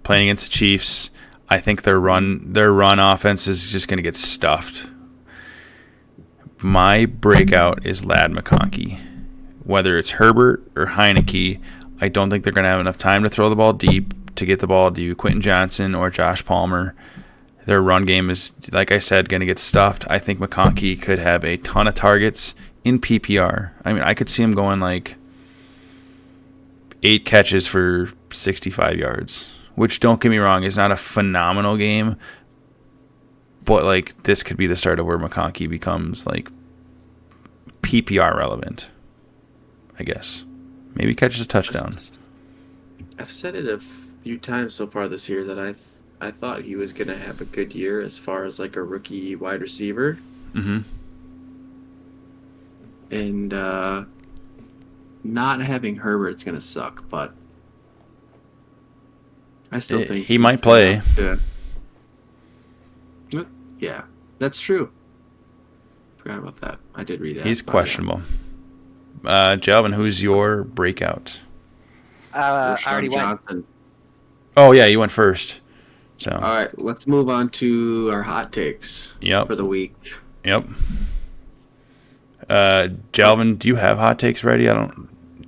Playing against the Chiefs, I think their run offense is just going to get stuffed. My breakout is Ladd McConkey. Whether it's Herbert or Heineke, I don't think they're going to have enough time to throw the ball deep to get the ball to Quentin Johnson or Josh Palmer. Their run game is, like I said, going to get stuffed. I think McConkey could have a ton of targets in PPR. I mean, I could see him going like 8 catches for 65 yards, which, don't get me wrong, is not a phenomenal game. But like, this could be the start of where McConkey becomes like PPR relevant, I guess. Maybe catches a touchdown. I've said it a few times so far this year that I thought he was going to have a good year as far as like a rookie wide receiver. Mm-hmm. And not having Herbert's going to suck, but I still think he might play. Yeah, that's true. Forgot about that. I did read that. He's questionable. Jalvin, who's your breakout? I already went. Oh, yeah, you went first. So. All right, let's move on to our hot takes for the week. Yep. Jalvin, do you have hot takes ready?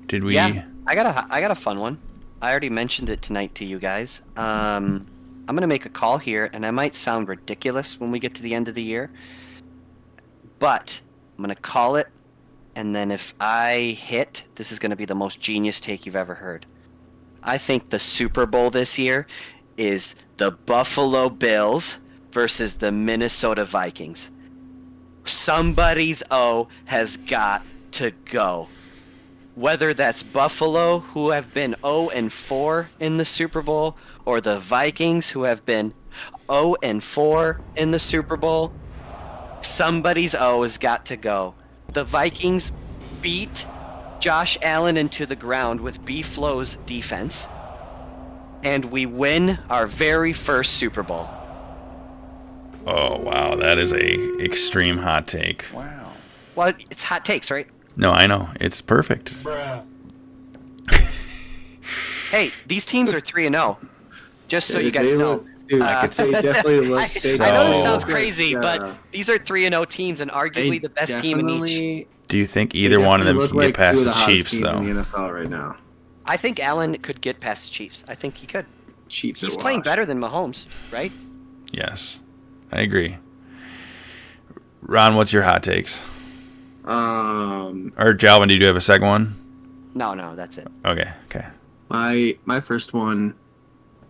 Did we? Yeah, I got a fun one. I already mentioned it tonight to you guys. I'm going to make a call here, and I might sound ridiculous when we get to the end of the year, but I'm going to call it, and then if I hit, this is going to be the most genius take you've ever heard. I think the Super Bowl this year is the Buffalo Bills versus the Minnesota Vikings. Somebody's O has got to go. Whether that's Buffalo, who have been 0-4 in the Super Bowl, or the Vikings, who have been 0-4 in the Super Bowl, somebody's O has got to go. The Vikings beat Josh Allen into the ground with B-Flow's defense, and we win our very first Super Bowl. Oh, wow. That is a extreme hot take. Wow. Well, it's hot takes, right? No, I know. It's perfect. Bruh. Hey, these teams are 3-0. Just so you guys know. Dude, they definitely look. I know this sounds crazy, but these are 3-0 teams and arguably the best team in each. Do you think either one of them can get past the Chiefs, though? In the NFL right now. I think Allen could get past the Chiefs. I think he could. Chiefs. He's playing better than Mahomes, right? Yes, I agree. Ron, what's your hot takes? Or Jalvin, do you have a second one? No, that's it. Okay. My first one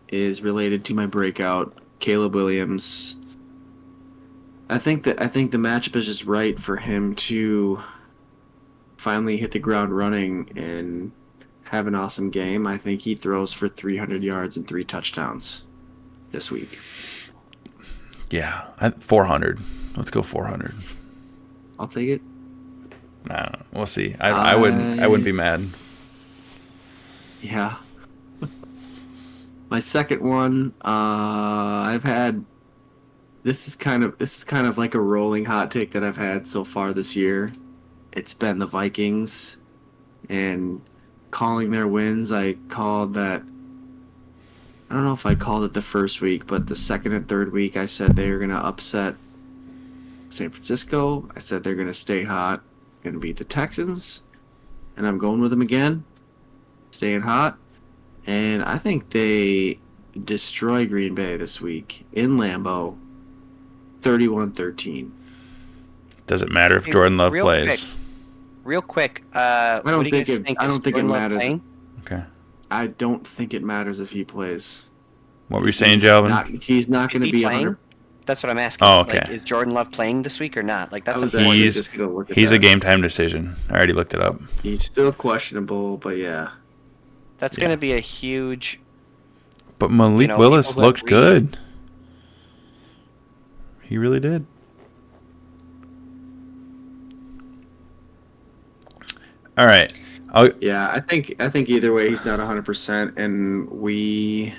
is related to my breakout, Caleb Williams. I think the matchup is just right for him to finally hit the ground running and have an awesome game. I think he throws for 300 yards and 3 touchdowns this week. Yeah, 400. Let's go 400. I'll take it. I don't know. We'll see. I wouldn't be mad. Yeah. My second one, I've had. This is kind of like a rolling hot take that I've had so far this year. It's been the Vikings, and calling their wins. I called that. I don't know if I called it the first week, but the second and third week, I said they were gonna upset San Francisco. I said they're gonna stay hot and beat the Texans, and I'm going with them again, staying hot. And I think they destroy Green Bay this week in Lambeau, 31-13. Does it matter if Jordan Love plays? Real quick, I don't think it matters. Playing? Okay. I don't think it matters if he plays. What were you saying, Jalvin? He's not going to be playing. 100. That's what I'm asking. Oh, okay. Like, is Jordan Love playing this week or not? Like that's he's a game time decision. I already looked it up. He's still questionable, but yeah. That's going to be a huge. But Malik Willis looked good. He really did. All right. Oh, Yeah, I think either way he's not 100%, and we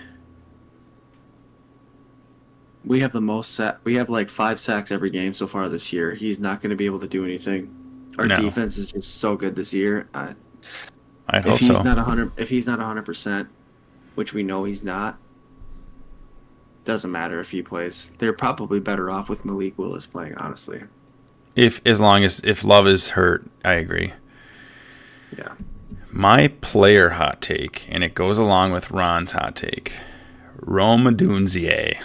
have the most we have like 5 sacks every game so far this year. He's not going to be able to do anything. Our No. defense is just so good this year. I If hope he's so. not 100%, which we know he's not, doesn't matter if he plays. They're probably better off with Malik Willis playing, honestly. If Love is hurt, I agree. Yeah. My player hot take, and it goes along with Ron's hot take. Rome Odunze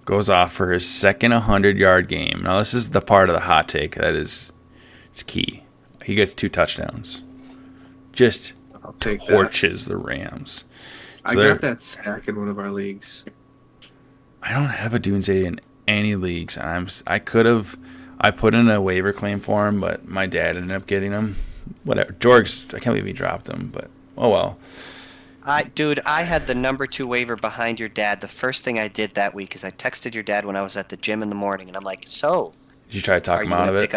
goes off for his second 100-yard game. Now, this is the part of the hot take that is it's key. He gets 2 touchdowns. Just I'll take torches the Rams. I got that sack in one of our leagues. I don't have a Odunze in any leagues, and I put in a waiver claim for him, but my dad ended up getting him. Whatever. George, I can't believe he dropped him, but oh well. I had the number 2 waiver behind your dad. The first thing I did that week is I texted your dad when I was at the gym in the morning, and I'm like, so... Did you try to talk him out of it?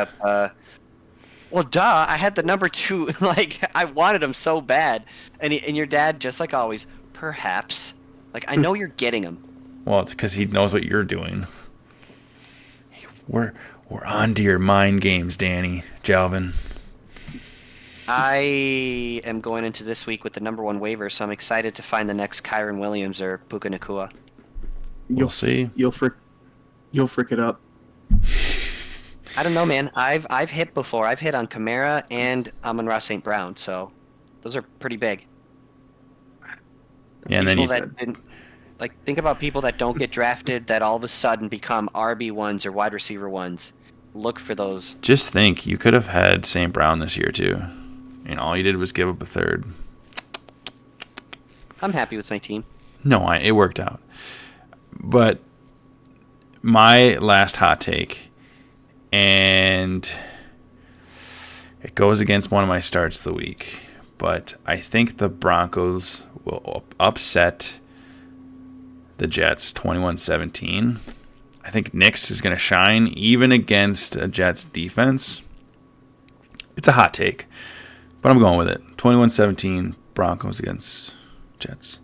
Well, duh. I had the number 2. Like, I wanted him so bad. And your dad, just like always, perhaps. Like, I know you're getting him. Well, it's because he knows what you're doing. We're on to your mind games, Danny, Jalvin. I am going into this week with the number 1 waiver, so I'm excited to find the next Kyron Williams or Puka Nacua. We'll see. You'll frick it up. I don't know, man. I've hit before. I've hit on Kamara and Amon-Ra St. Brown, so those are pretty big. Yeah, and then think about people that don't get drafted that all of a sudden become RB1s or wide receiver 1s. Look for those. Just think, you could have had St. Brown this year too. And all you did was give up a 3rd. I'm happy with my team. No, it worked out. But my last hot take, and it goes against one of my starts of the week, but I think the Broncos will upset the Jets 21-17. I think Nix is going to shine even against a Jets defense. It's a hot take, but I'm going with it. 21-17 Broncos against Jets.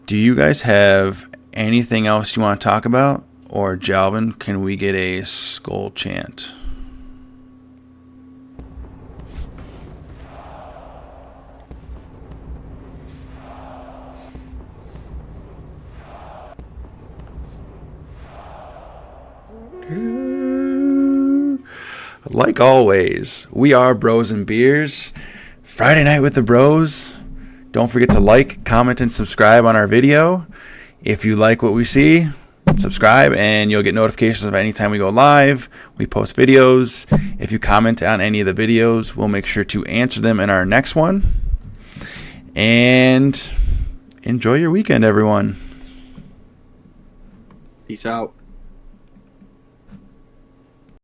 Do you guys have anything else you want to talk about? Or, Jalvin, can we get a skull chant? Like always, we are Bros and Beers. Friday night with the Bros. Don't forget to like, comment, and subscribe on our video. If you like what we see, subscribe and you'll get notifications of any time we go live. We post videos. If you comment on any of the videos, we'll make sure to answer them in our next one. And enjoy your weekend, everyone. Peace out.